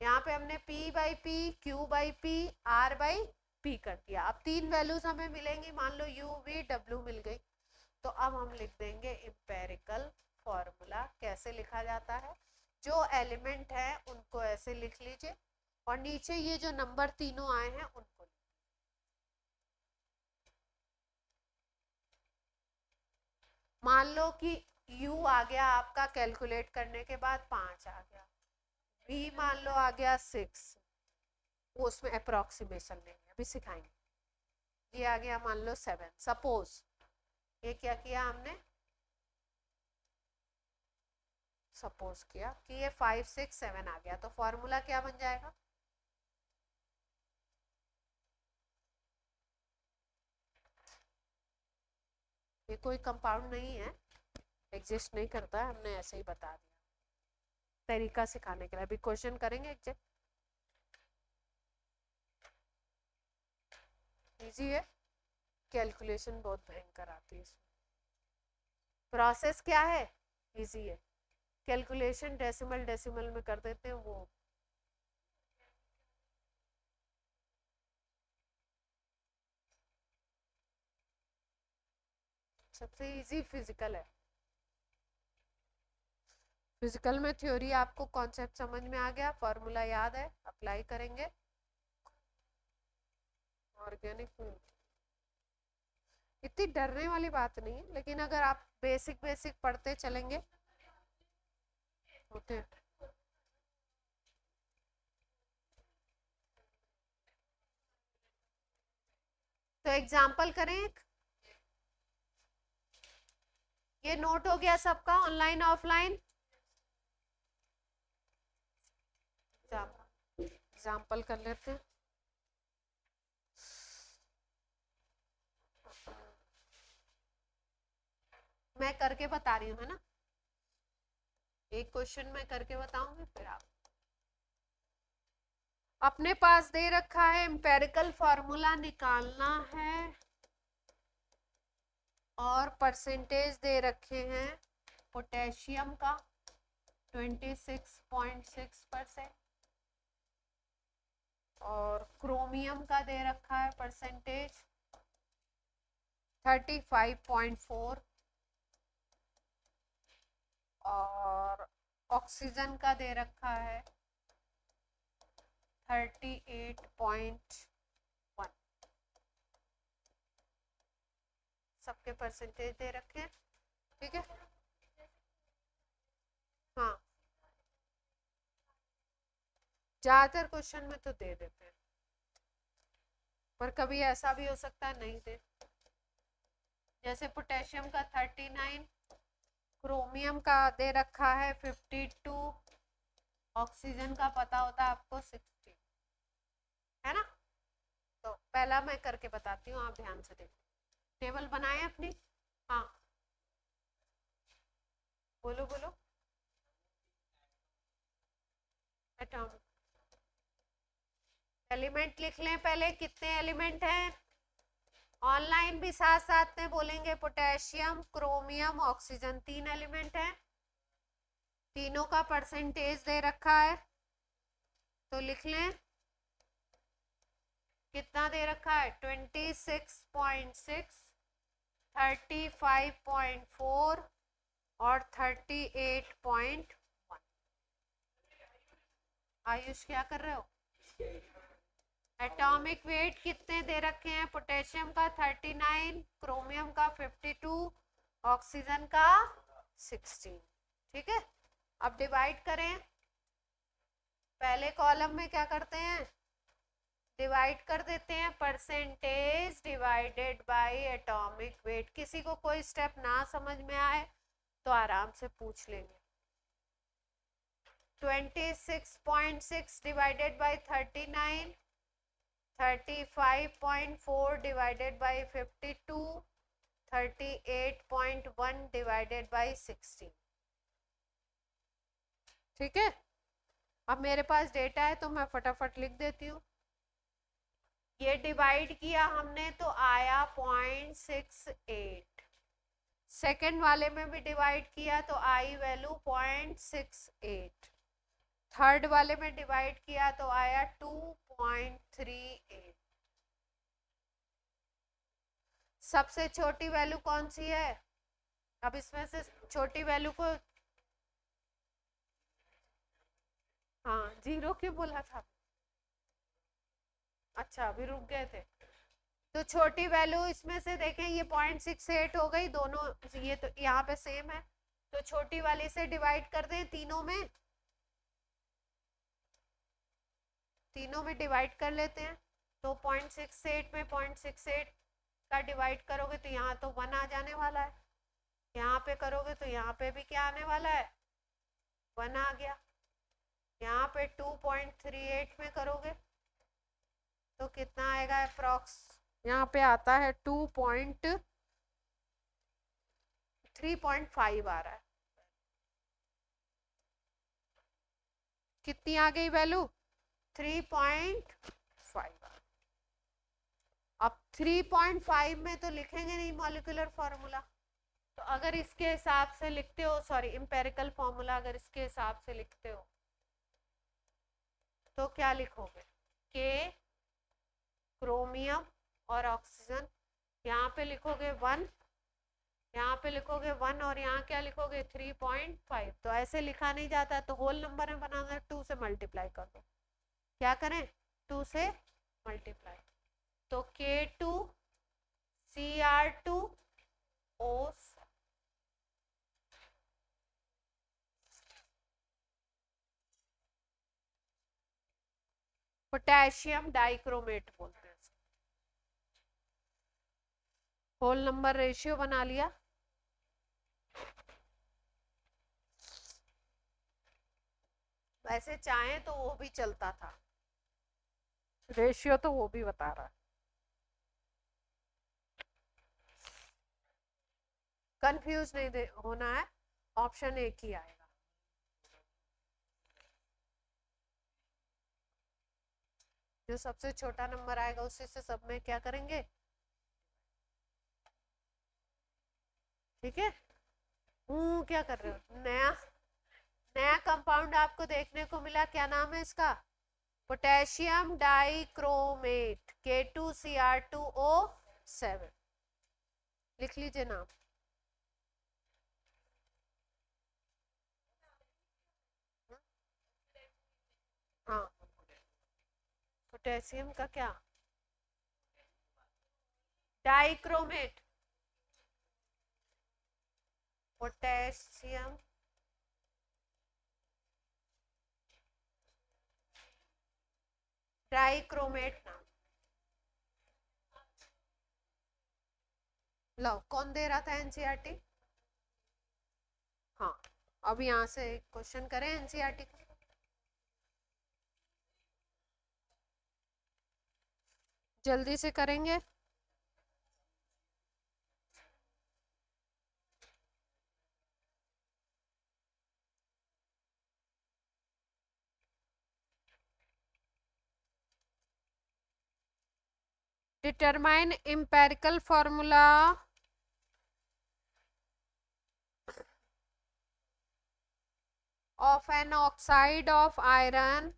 यहाँ पे हमने P by P, Q by P, R by P कर दिया। अब 3 वैल्यूज हमें मिलेंगी, मान लो U V W मिल गई, तो अब हम लिख देंगे एम्पेरिकल फॉर्मूला। कैसे लिखा जाता है, जो एलिमेंट है उनको ऐसे लिख लीजिए और नीचे ये जो नंबर तीनों आए हैं उनको। मान लो कि U आ गया आपका कैलकुलेट करने के बाद 5 आ गया, b मान लो आ गया 6, वो उसमें अप्रोक्सीमेशन नहीं है, अभी सिखाएंगे। ये आ गया मान लो 7, सपोज ये क्या किया हमने, सपोज किया कि ये 5 6 7 आ गया, तो फॉर्मूला क्या बन जाएगा, ये कोई कंपाउंड नहीं है, एग्जिस्ट नहीं करता है, हमने ऐसे ही बता दिया तरीका सिखाने के लिए। अभी क्वेश्चन करेंगे एग्जैक्ट, इजी है, कैलकुलेशन बहुत भयंकर आती है इसमें, प्रोसेस क्या है, इजी है, कैलकुलेशन डेसिमल डेसिमल में कर देते हैं वो। सबसे इजी फिजिकल है, फिजिकल में थ्योरी आपको कॉन्सेप्ट समझ में आ गया, फॉर्मूला याद है, अप्लाई करेंगे। ऑर्गेनिक इतनी डरने वाली बात नहीं है, लेकिन अगर आप बेसिक बेसिक पढ़ते चलेंगे होते। तो एग्जाम्पल करें एक, ये नोट हो गया सबका, ऑनलाइन ऑफलाइन, एग्जाम्पल कर लेते हैं। मैं करके बता रही हूँ है ना, एक क्वेश्चन मैं करके बताऊंगी, फिर आप अपने पास दे रखा है एम्पेरिकल फॉर्मूला निकालना है और परसेंटेज दे रखे हैं पोटेशियम का 26.6% और क्रोमियम का दे रखा है परसेंटेज 35.4 और ऑक्सीजन का दे रखा है 38.1। सबके परसेंटेज दे रखे हैं, ठीक है। हाँ, ज्यादातर क्वेश्चन में तो दे देते हैं, पर कभी ऐसा भी हो सकता है नहीं दे, जैसे पोटेशियम का 39, क्रोमियम का दे रखा है 52, ऑक्सीजन का पता होता है आपको 60, है ना। तो पहला मैं करके बताती हूँ, आप ध्यान से देखो, टेबल बनाए अपनी। हाँ बोलो बोलो, एटॉमिक एलिमेंट लिख लें पहले, कितने एलिमेंट हैं, ऑनलाइन भी साथ साथ में बोलेंगे, पोटेशियम क्रोमियम ऑक्सीजन, 3 एलिमेंट हैं, तीनों का परसेंटेज दे रखा है, तो लिख लें कितना दे रखा है, 26.6, 35.4 और 38.1। आयुष क्या कर रहे हो, एटॉमिक वेट कितने दे रखे हैं, पोटेशियम का 39, क्रोमियम का 52, ऑक्सीजन का 16, ठीक है। अब डिवाइड करें, पहले कॉलम में क्या करते हैं, डिवाइड कर देते हैं percentage divided by atomic weight. किसी को कोई स्टेप ना समझ में आए तो आराम से पूछ लेंगे। 26.6 divided by 39, 35.4 divided by 52, 38.1 divided by 16, ठीक है। अब मेरे पास डेटा है तो मैं फटाफट लिख देती हूँ। ये डिवाइड किया हमने तो आया 0.68, सेकेंड वाले में भी डिवाइड किया तो आई वैल्यू 0.68, थर्ड वाले में डिवाइड किया तो आया 2.38। सबसे छोटी वैल्यू कौन सी है, अब इसमें से छोटी वैल्यू को, हाँ 0 क्यों बोला था, अच्छा अभी रुक गए थे। तो छोटी वैल्यू इसमें से देखें, ये 0.68 हो गई, दोनों ये तो यहाँ पे सेम है, तो छोटी वाली से डिवाइड कर दें तीनों में, तीनों में डिवाइड कर लेते हैं। तो 0.68 में 0.68 का डिवाइड करोगे तो यहाँ तो 1 आ जाने वाला है, यहाँ पे करोगे तो यहाँ पे भी क्या आने वाला है, 1 आ गया। यहाँ पे 2.38 में करोगे तो कितना आएगा अप्रॉक्स, यहाँ पे आता है 3.5 आ रहा है। कितनी आ गई वैल्यू, 3.5। अब 3.5 में तो लिखेंगे नहीं मॉलिक्यूलर फॉर्मूला, तो अगर इसके हिसाब से लिखते हो, सॉरी एम्पेरिकल फॉर्मूला अगर इसके हिसाब से लिखते हो तो क्या लिखोगे, के क्रोमियम और ऑक्सीजन, यहाँ पे लिखोगे 1, यहाँ पे लिखोगे 1 और यहाँ क्या लिखोगे 3.5। तो ऐसे लिखा नहीं जाता, तो होल नंबर में बनाना है, 2 से मल्टीप्लाई कर दो। क्या करें, 2 से मल्टीप्लाई, तो K2 Cr2O, पोटेशियम डाइक्रोमेट बोलते हैं। होल नंबर रेशियो बना लिया। वैसे चाहे तो वो भी चलता था, रेशियो तो वो भी बता रहा है। कंफ्यूज नहीं होना है, ऑप्शन एक ही आएगा। जो सबसे छोटा नंबर आएगा उसी से सब में क्या करेंगे, ठीक है। क्या कर रहे हो, नया नया कंपाउंड आपको देखने को मिला, क्या नाम है इसका, पोटेशियम डाइक्रोमेट K2Cr2O7, लिख लीजिए नाम। हाँ, पोटेशियम का क्या, डाइक्रोमेट, पोटेशियम डाइक्रोमेट नाम। लो, कौन दे रहा था, एनसीईआरटी। हाँ, अब यहाँ से क्वेश्चन करें एनसीईआरटी का। जल्दी से करेंगे। Determine empirical formula of an oxide of iron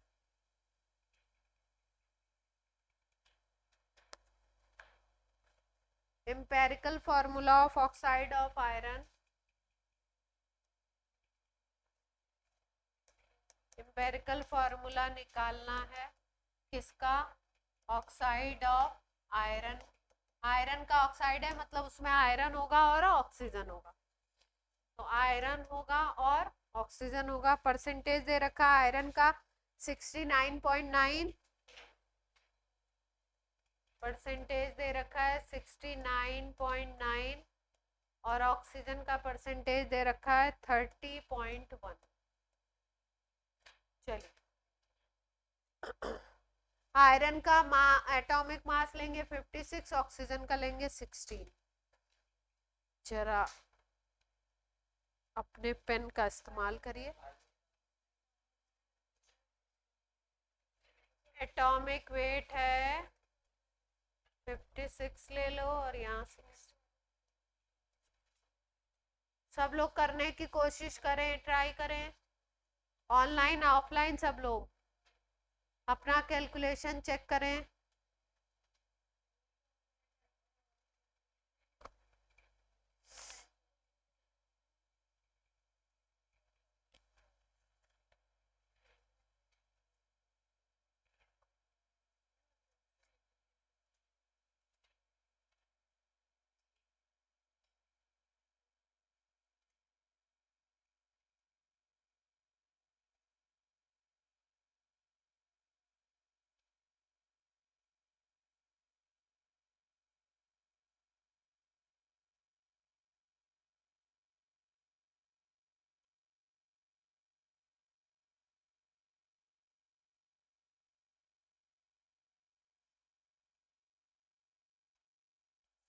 empirical formula of oxide of iron, empirical formula निकालना है किसका, ऑक्साइड ऑफ आयरन। आयरन का ऑक्साइड है मतलब उसमें आयरन होगा और ऑक्सीजन होगा, तो आयरन होगा और ऑक्सीजन होगा। परसेंटेज दे रखा आयरन का 69.9, परसेंटेज दे रखा है 69.9 और ऑक्सीजन का परसेंटेज दे रखा है 30.1। चलिए, आयरन का एटॉमिक मास लेंगे 56, ऑक्सीजन का लेंगे 16। जरा अपने पेन का इस्तेमाल करिए। एटॉमिक वेट है 56 ले लो और यहाँ 6। सब लोग करने की कोशिश करें, ट्राई करें, ऑनलाइन ऑफलाइन सब लोग अपना कैलकुलेशन चेक करें।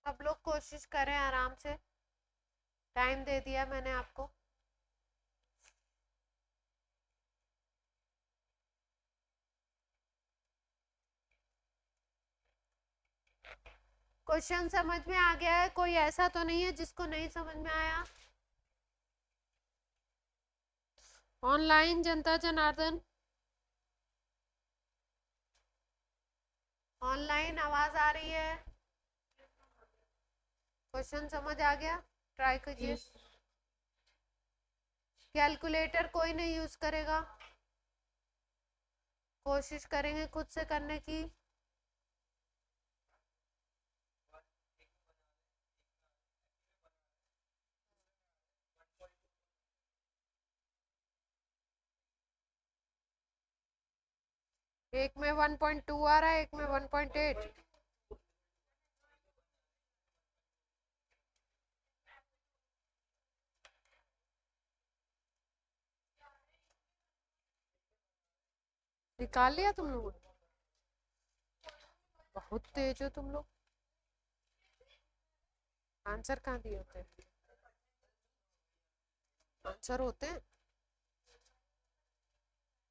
सब लोग कोशिश करें आराम से, टाइम दे दिया मैंने आपको। क्वेश्चन समझ में आ गया है? कोई ऐसा तो नहीं है जिसको नहीं समझ में आया? ऑनलाइन जनता जनार्दन, ऑनलाइन आवाज आ रही है? क्वेश्चन समझ आ गया? ट्राई कीजिए। कैलकुलेटर कोई नहीं यूज करेगा, कोशिश करेंगे खुद से करने की। एक में 1.2 आ रहा है, एक में 1.8। निकाल लिया तुम लोगों ने? बहुत तेज हो तुम लोग। आंसर कहाँ दिए होते हैं? आंसर होते हैं।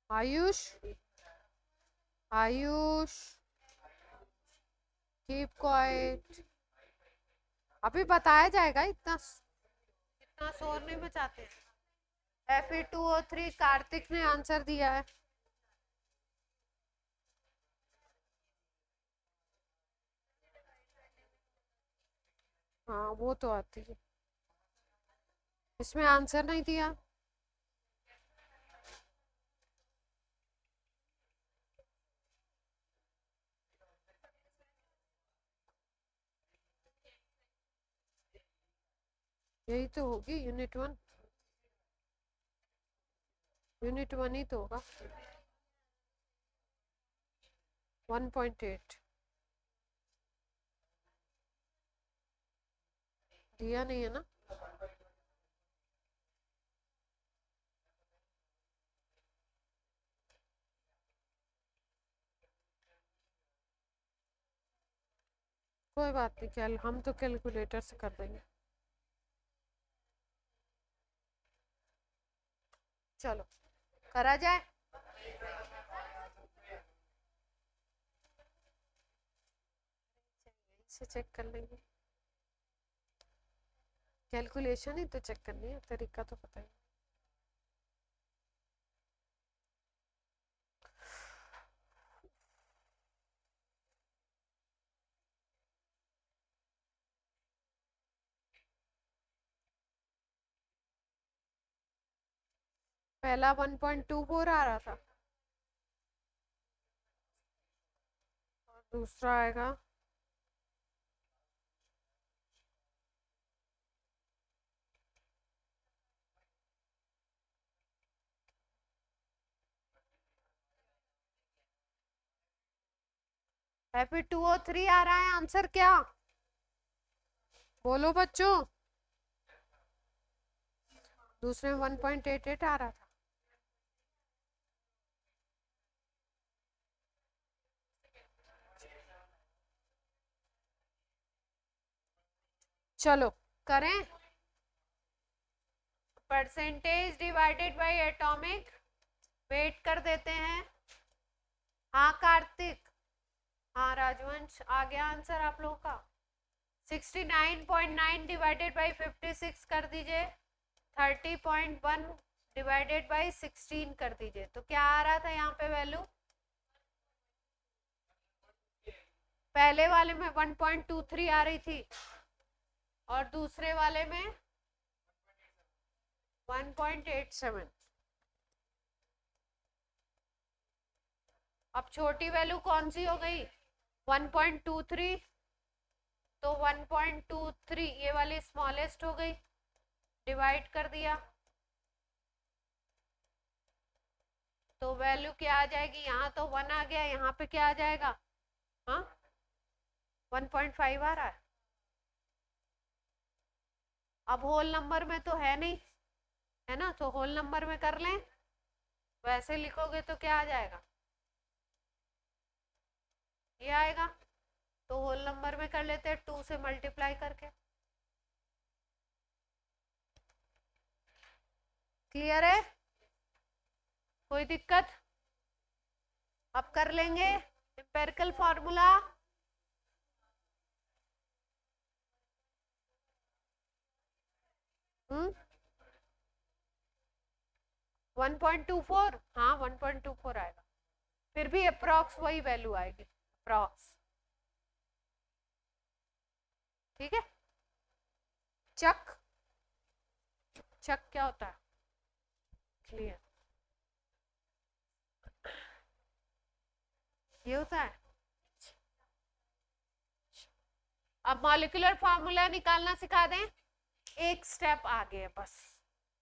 Ayush, Ayush, keep quiet. अभी बताया जाएगा, इतना इतना शोर नहीं मचाते। Fe2O3 कार्तिक ने आंसर दिया है। हाँ वो तो आती है, इसमें आंसर नहीं दिया। यही तो होगी यूनिट 1, यूनिट 1 ही तो होगा। 1.8 दिया नहीं है ना? कोई बात नहीं, कैल हम तो कैलकुलेटर से कर देंगे। चलो करा जाए। से चेक कर लेंगे, कैलकुलेशन ही तो चेक करनी है, तरीका तो पता ही। पहला 1.24 आ रहा था और दूसरा आएगा Fe2O3 आ रहा है। आंसर क्या बोलो बच्चों? दूसरे में 1.88 आ रहा था। चलो करें। Percentage divided by atomic weight कर देते हैं। हाँ कार्तिक, हाँ राजवंश, आ गया आंसर आप लोगों का। 69.9 डिवाइडेड बाई 56 कर दीजिए। 30.1 डिवाइडेड बाई 16 कर दीजिए। तो क्या आ रहा था यहाँ पे वैल्यू? पहले वाले में 1.23 आ रही थी और दूसरे वाले में 1.87। अब छोटी वैल्यू कौन सी हो गई? 1.23, तो 1.23 ये वाली स्मॉलेस्ट हो गई, डिवाइड कर दिया तो वैल्यू क्या आ जाएगी? यहाँ तो 1 आ गया, यहाँ पे क्या आ जाएगा? हाँ 1.5 आ रहा है। अब होल नंबर में तो है नहीं, है ना, तो होल नंबर में कर लें। वैसे लिखोगे तो क्या आ जाएगा? ये आएगा। तो होल नंबर में कर लेते हैं 2 से मल्टीप्लाई करके। क्लियर है? कोई दिक्कत? अब कर लेंगे एम्पिरिकल फॉर्मूला। हम्म 1.24, हाँ 1.24 आएगा, फिर भी अप्रॉक्स वही वैल्यू आएगी, अप्रॉक्स। ठीक है, चक चक क्या होता है? क्लियर, ये होता है। अब मॉलिक्यूलर फार्मूला निकालना सिखा दें, एक स्टेप आगे है बस,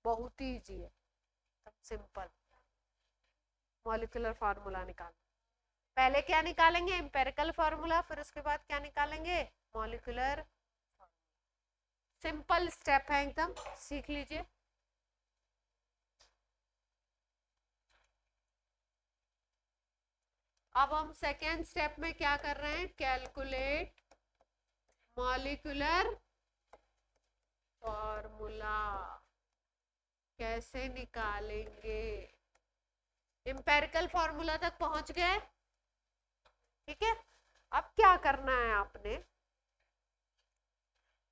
बहुत ही इजी है, सिंपल। मॉलिक्यूलर फार्मूला निकाल, पहले क्या निकालेंगे? एम्पिरिकल फार्मूला, फिर उसके बाद क्या निकालेंगे? मॉलिक्यूलर। सिंपल स्टेप है एकदम, सीख लीजिए। अब हम सेकेंड स्टेप में क्या कर रहे हैं? Calculate molecular formula. कैसे निकालेंगे? एम्पिरिकल फॉर्मूला तक पहुंच गए, ठीक है। अब क्या करना है आपने?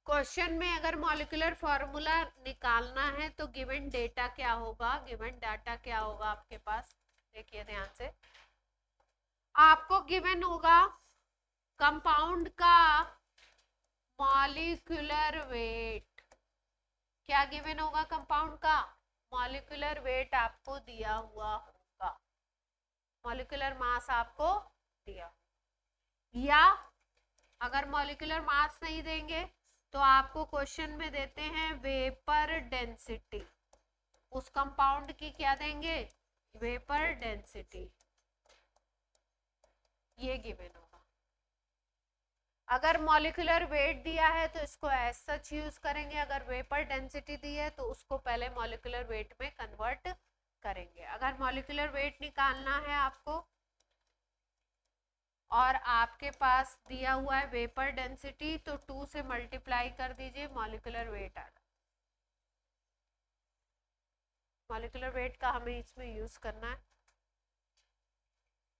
क्वेश्चन में अगर मॉलिक्यूलर फॉर्मूला निकालना है तो गिवन डेटा क्या होगा? गिवन डाटा क्या होगा आपके पास? देखिए ध्यान से, आपको गिवन होगा कंपाउंड का मॉलिक्यूलर वेट। क्या गिवन होगा? कंपाउंड का मॉलिक्यूलर वेट आपको दिया हुआ होगा, मॉलिक्यूलर मास आपको दिया। या अगर मॉलिक्यूलर मास नहीं देंगे तो आपको क्वेश्चन में देते हैं वेपर डेंसिटी, उस कंपाउंड की क्या देंगे? वेपर डेंसिटी, ये गिवन होगा। अगर मॉलिक्यूलर वेट दिया है तो इसको एज सच यूज करेंगे, अगर वेपर डेंसिटी दी है तो उसको पहले मॉलिक्यूलर वेट में कन्वर्ट करेंगे। अगर मॉलिक्यूलर वेट निकालना है आपको और आपके पास दिया हुआ है वेपर डेंसिटी, तो 2 से मल्टीप्लाई कर दीजिए, मॉलिक्यूलर वेट आएगा। मॉलिक्यूलर वेट का हमें इसमें यूज करना है।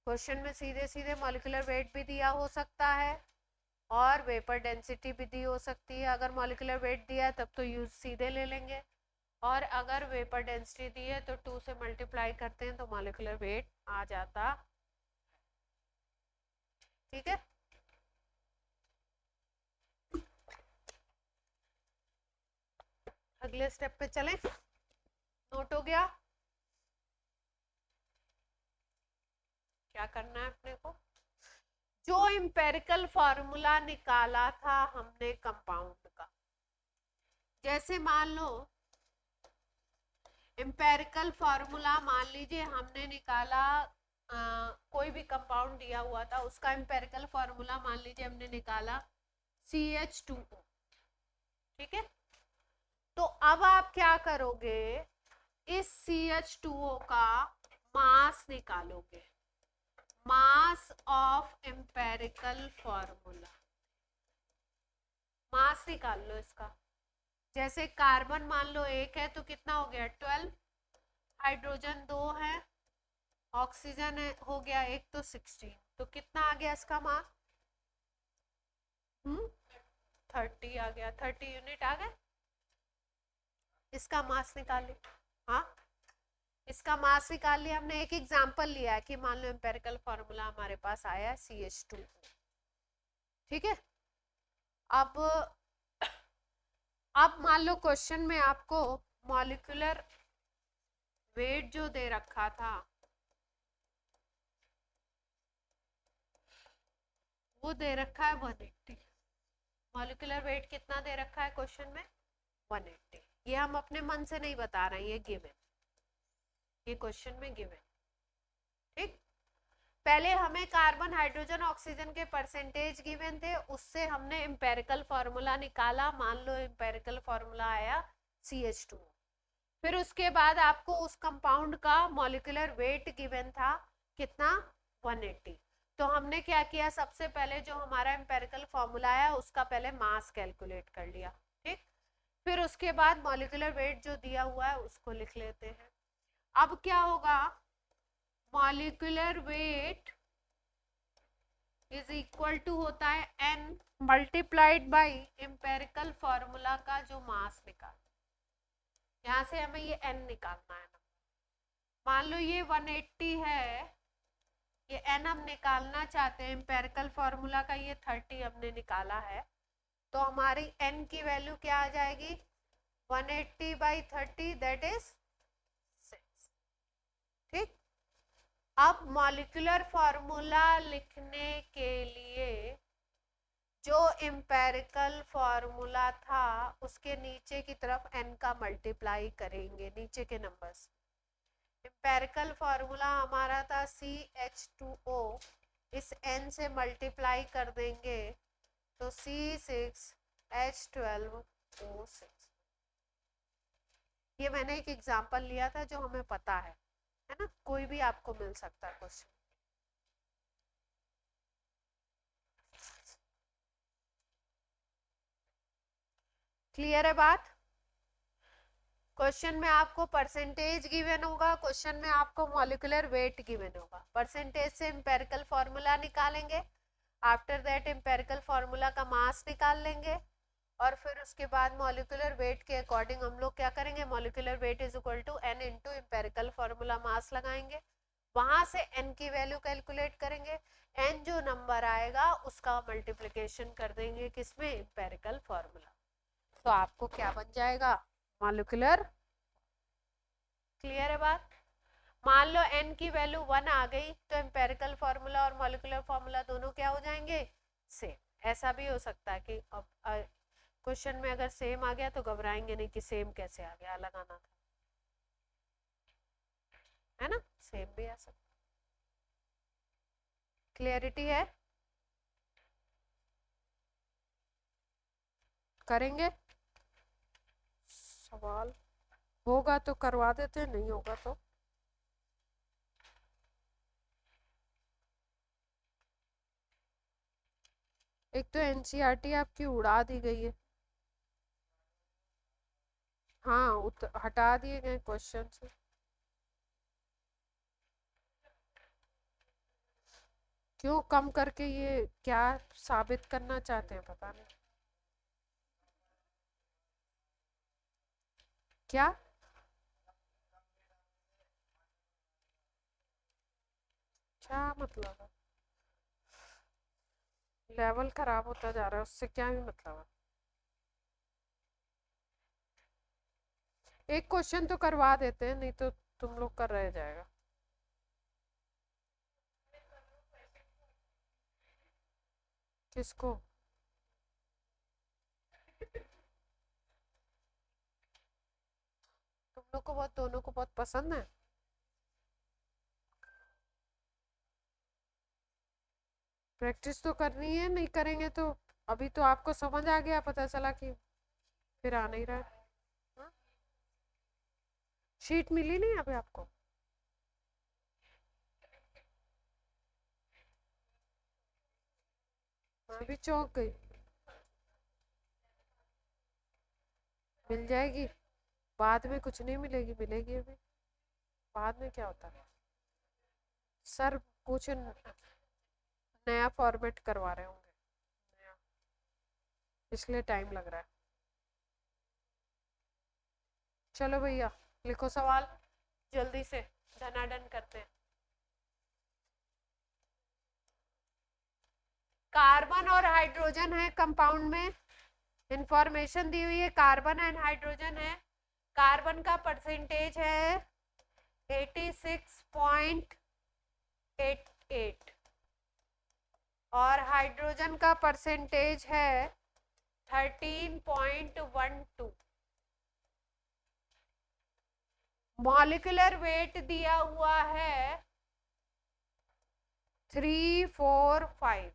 क्वेश्चन में सीधे सीधे मॉलिक्यूलर वेट भी दिया हो सकता है और वेपर डेंसिटी भी दी हो सकती है। अगर मॉलिक्यूलर वेट दिया है तब तो यूज सीधे ले लेंगे, और अगर वेपर डेंसिटी दी है तो 2 से मल्टीप्लाई करते हैं तो मॉलिक्यूलर वेट आ जाता। ठीक है, अगले स्टेप पे चलें। नोट हो गया? क्या करना है अपने को? जो एम्पिरिकल फॉर्मूला निकाला था हमने कंपाउंड का, जैसे मान लो एम्पिरिकल फॉर्मूला मान लीजिए हमने निकाला, कोई भी कंपाउंड दिया हुआ था, उसका एम्पिरिकल फॉर्मूला मान लीजिए हमने निकाला CH2O। ठीक है, तो अब आप क्या करोगे? इस CH2O का मास निकालोगे, मास ऑफ एम्पिरिकल फॉर्मूला, मास निकाल लो इसका। जैसे कार्बन मान लो 1 है तो कितना हो गया? 12, हाइड्रोजन 2 है, ऑक्सीजन हो गया 1 तो 16, तो कितना आ गया इसका मास? 30 आ गया, 30 यूनिट आ गए। इसका मास निकाल लिया, हाँ इसका मास निकाल लिया हमने। एक एग्जांपल लिया है कि मान लो एम्पिरिकल फॉर्मूला हमारे पास आया CH2। ठीक है, अब मान लो क्वेश्चन में आपको मॉलिक्यूलर वेट जो दे रखा था वो दे रखा है 180। मॉलिक्यूलर वेट कितना दे रखा है क्वेश्चन में? 180। ये हम अपने मन से नहीं बता रहे हैं, ये गिवन, ये क्वेश्चन में गिवन। ठीक, पहले हमें कार्बन हाइड्रोजन ऑक्सीजन के परसेंटेज गिवन थे, उससे हमने एम्पिरिकल फॉर्मूला निकाला, मान लो एम्पिरिकल फॉर्मूला आया CH2। फिर उसके बाद आपको उस कंपाउंड का मॉलिक्यूलर वेट गिवन था कितना? 180। तो हमने क्या किया, सबसे पहले जो हमारा एम्पेरिकल फॉर्मूला है उसका पहले मास कैलकुलेट कर लिया, ठीक। फिर उसके बाद मॉलिक्यूलर वेट जो दिया हुआ है उसको लिख लेते हैं। अब क्या होगा, molecular weight is equal to होता है n multiplied by empirical formula का जो मास निकाल, यहाँ से हमें ये n निकालना है। मान लो ये 180 है, ये n हम निकालना चाहते हैं, एम्पेरिकल फॉर्मूला का ये 30 हमने निकाला है, तो हमारी n की वैल्यू क्या आ जाएगी, 180/30 दैट इज 6, ठीक। अब मॉलिक्यूलर फॉर्मूला लिखने के लिए जो एम्पेरिकल फॉर्मूला था उसके नीचे की तरफ n का मल्टीप्लाई करेंगे, नीचे के नंबर्स। एम्पेरिकल फॉर्मूला हमारा था CH2O, इस n से मल्टीप्लाई कर देंगे तो C6H12O6। ये मैंने एक एग्जांपल लिया था जो हमें पता है ना, कोई भी आपको मिल सकता है क्वेश्चन। क्लियर है बात? क्वेश्चन में आपको परसेंटेज गिवन होगा, क्वेश्चन में आपको मॉलिक्यूलर वेट गिवन होगा। परसेंटेज से एम्पेरिकल फॉर्मूला निकालेंगे, आफ्टर दैट एम्पेरिकल फॉर्मूला का मास निकाल लेंगे, और फिर उसके बाद मॉलिक्यूलर वेट के अकॉर्डिंग हम लोग क्या करेंगे, molecular weight is equal to n into empirical formula mass लगाएंगे, वहां से n की वैल्यू कैलकुलेट करेंगे, n जो नंबर आएगा उसका मल्टीप्लिकेशन कर देंगे किसमें, एम्पेरिकल फॉर्मूला। तो आपको क्या बन जाएगा, मॉलिक्यूलर। क्लियर है बात? मान लो n की वैल्यू 1 आ गई तो एम्पेरिकल फॉर्मूला और मॉलिक्यूलर फॉर्मूला दोनों क्या हो जाएंगे, सेम। ऐसा भी हो सकता है कि अब क्वेश्चन में अगर सेम आ गया तो घबराएंगे नहीं कि सेम कैसे आ गया, अलग आना था, है ना, सेम भी आ सकता। क्लियरिटी है? करेंगे सवाल, होगा तो करवा देते, नहीं होगा तो एक तो एनसीईआरटी आपकी उड़ा दी गई है, हाँ हटा दिए गए क्वेश्चन से। क्यों कम करके, ये क्या साबित करना चाहते हैं पता नहीं। क्या क्या मतलब है, लेवल खराब होता जा रहा है, उससे क्या भी मतलब है। एक क्वेश्चन तो करवा देते हैं, नहीं तो तुम लोग कर रह जाएगा। किसको? तुम लोग को बहुत, दोनों को बहुत पसंद है। प्रैक्टिस तो करनी है, नहीं करेंगे तो। अभी तो आपको समझ आ गया, पता चला कि फिर आ नहीं रहा है। शीट मिली नहीं अभी आपको? मैं भी चौंक गई। मिल जाएगी, बाद में कुछ नहीं मिलेगी, मिलेगी अभी। बाद में क्या होता है, सर कुछ नया फॉर्मेट करवा रहे होंगे नया, इसलिए टाइम लग रहा है। चलो भैया लिखो सवाल जल्दी से, धनाडन करते हैं। कार्बन और हाइड्रोजन है कंपाउंड में, इंफॉर्मेशन दी हुई है, कार्बन एंड हाइड्रोजन है। कार्बन का परसेंटेज है 86.88 और हाइड्रोजन का परसेंटेज है 13.12। मॉलिक्यूलर वेट दिया हुआ है 345।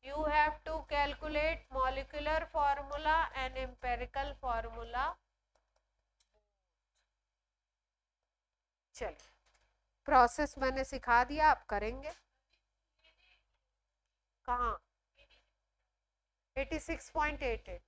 You have to calculate molecular formula and empirical formula. चलिए प्रोसेस मैंने सिखा दिया, आप करेंगे। कहाँ? 86.88।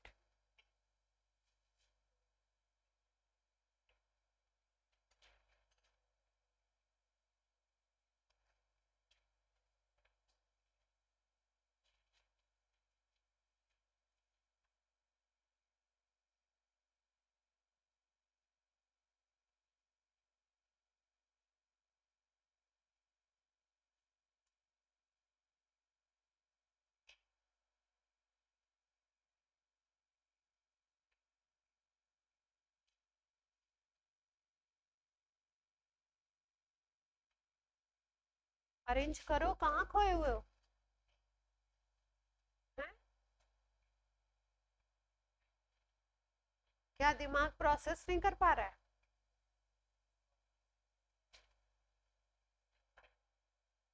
अरेंज करो, कहाँ खोए हुए हो? हैं? क्या दिमाग प्रोसेस नहीं कर पा रहा है?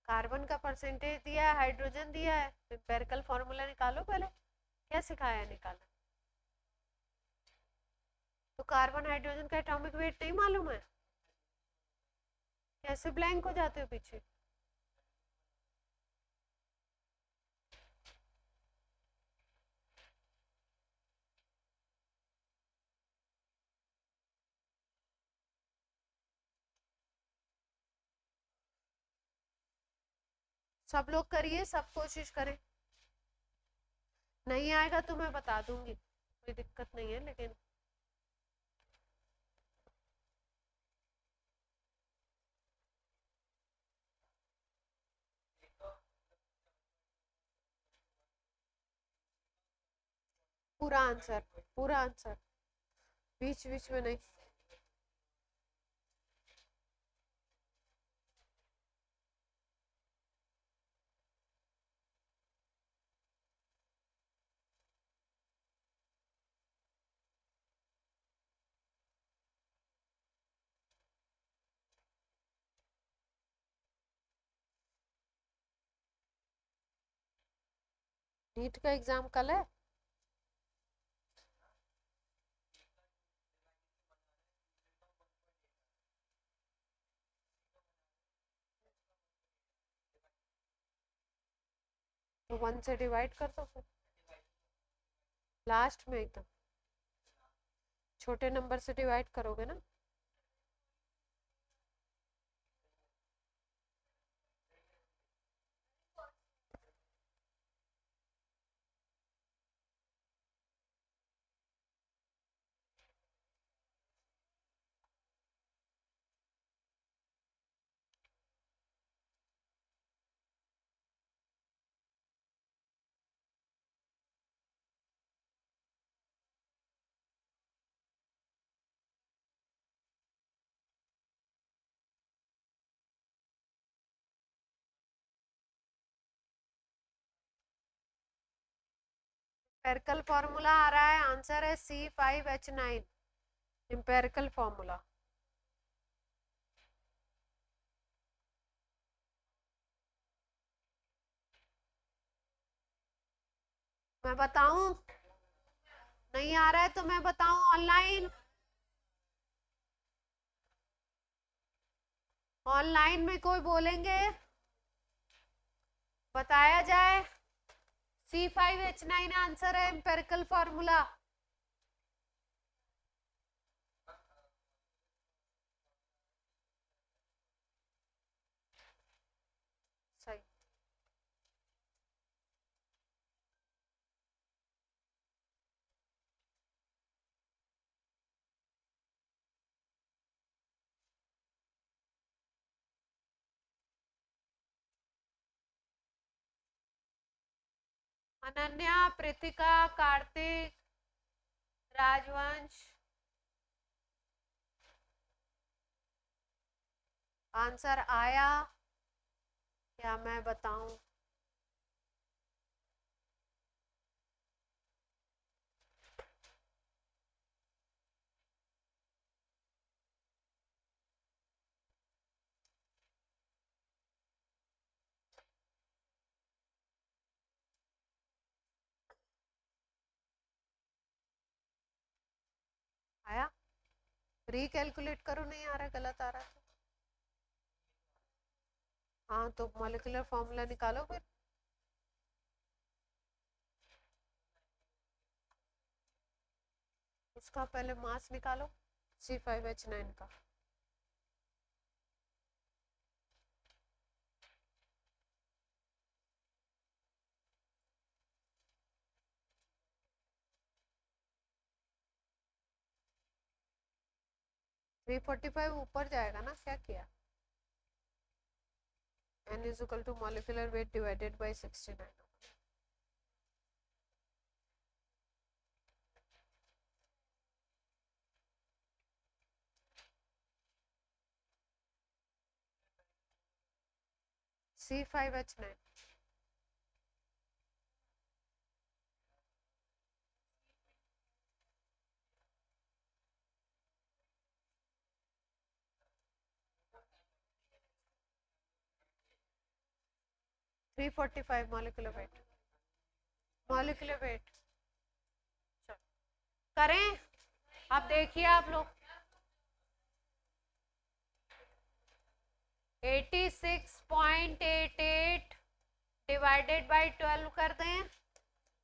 कार्बन का परसेंटेज दिया है, हाइड्रोजन दिया है, एम्पिरिकल फॉर्मूला निकालो पहले। क्या सिखाया है निकालना? तो कार्बन हाइड्रोजन का एटॉमिक वेट नहीं मालूम है? कैसे ब्लैंक हो जाते हो पीछे? सब लोग करिए, सब कोशिश करें। नहीं आएगा तो मैं बता दूंगी, कोई दिक्कत नहीं है, लेकिन पूरा आंसर, पूरा आंसर, बीच बीच में नहीं। नीट का एग्जाम कल है? तो 1 से डिवाइड कर दो फिर, लास्ट में एकदम छोटे नंबर से डिवाइड करोगे ना। एम्पिरिकल फॉर्मूला आ रहा है, आंसर है C5H9, एम्पिरिकल फॉर्मूला। मैं बताऊं? नहीं आ रहा है तो मैं बताऊं ऑनलाइन? ऑनलाइन में कोई बोलेंगे? बताया जाए। C5H9 आंसर है, एम्पिरिकल फॉर्मूला। सही। अनन्या, प्रीतिका, कार्तिक, राजवंश, आंसर आया? क्या मैं बताऊं? आया? रिकैलकुलेट करो, नहीं आ रहा, गलत आ रहा है। हाँ तो मॉलिक्यूलर फॉर्मूला निकालो फिर। उसका पहले मास निकालो C5H9 का। (345) ऊपर जाएगा ना, क्या किया? N is equal to molecular weight divided by 69. C5H9 345 molecular weight. molecular weight करें। अब देखिए आप लोग 86.88 डिवाइडेड बाई 12 कर दें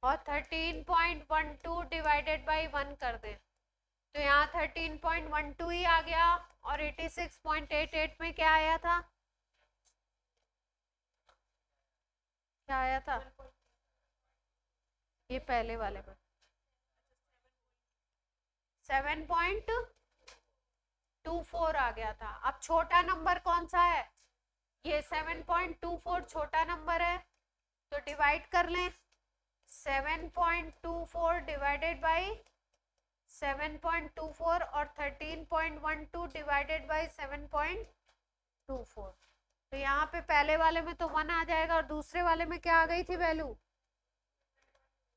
और 13.12 डिवाइडेड बाई 1 कर दें, तो यहाँ 13.12 ही आ गया। और 86.88 में क्या आया था? क्या आया था? ये पहले वाले में 7.24 आ गया था। अब छोटा नंबर कौन सा है? ये 7.24 छोटा नंबर है, तो डिवाइड कर लें। 7.24 डिवाइडेड बाई 7.24 और 13.12 डिवाइडेड बाई 7.24, तो यहाँ पे पहले वाले में तो 1 आ जाएगा और दूसरे वाले में क्या आ गई थी वैल्यू?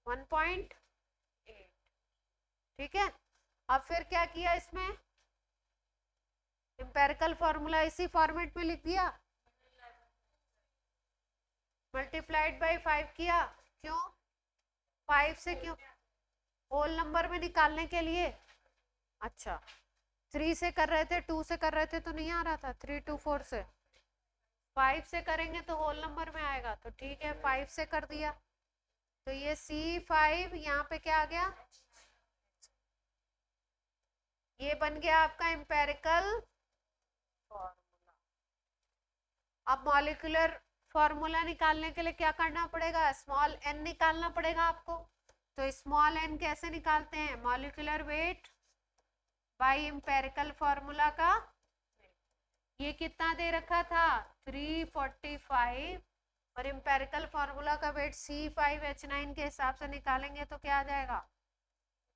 1.8। ठीक है, अब फिर क्या किया इसमें? एम्पेरिकल फॉर्मूला इसी फॉर्मेट में लिख दिया, मल्टीप्लाइड बाई 5 किया। क्यों? 5 से क्यों? होल नंबर में निकालने के लिए। अच्छा, 3 से कर रहे थे, 2 से कर रहे थे तो नहीं आ रहा था। 3 2 4 से 5 से करेंगे तो होल नंबर में आएगा, तो ठीक है 5 से कर दिया। तो ये C5 यहाँ पे क्या आ गया? ये बन गया आपका एम्पेरिकल फॉर्मूला। अब मॉलिक्यूलर फॉर्मूला निकालने के लिए क्या करना पड़ेगा? स्मॉल n निकालना पड़ेगा आपको। तो स्मॉल n कैसे निकालते हैं? Molecular weight by empirical formula का। ये कितना दे रखा था? 345 और एम्पेरिकल फॉर्मूला का वेट C5H9 के हिसाब से निकालेंगे तो क्या आ जाएगा?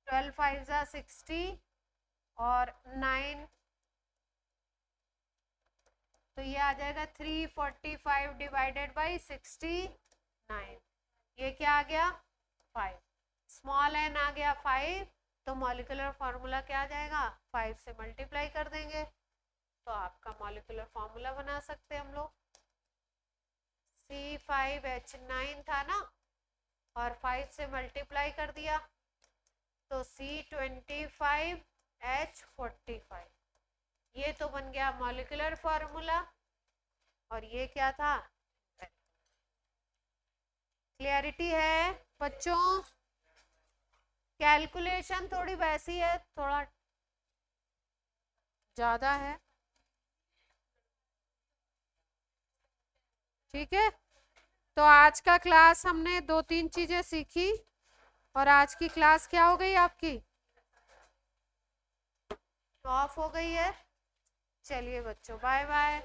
12 5 जा 60 और 9, तो ये आ जाएगा 345 डिवाइडेड बाई 69। ये क्या आ गया? 5। स्मॉल n आ गया 5, तो मॉलिक्यूलर फॉर्मूला क्या आ जाएगा? 5 से मल्टीप्लाई कर देंगे तो आपका मॉलिक्यूलर फॉर्मूला बना सकते हैं हम लोग। C5H9 था ना, और 5 से मल्टीप्लाई कर दिया तो C25H45। ये तो बन गया मॉलिक्यूलर फॉर्मूला, और ये क्या था? क्लियरिटी है बच्चों? कैलकुलेशन थोड़ी वैसी है, थोड़ा ज्यादा है। ठीक है, तो आज का क्लास हमने 2-3 चीजें सीखी और आज की क्लास क्या हो गई आपकी? ऑफ हो गई है। चलिए बच्चों, बाय बाय।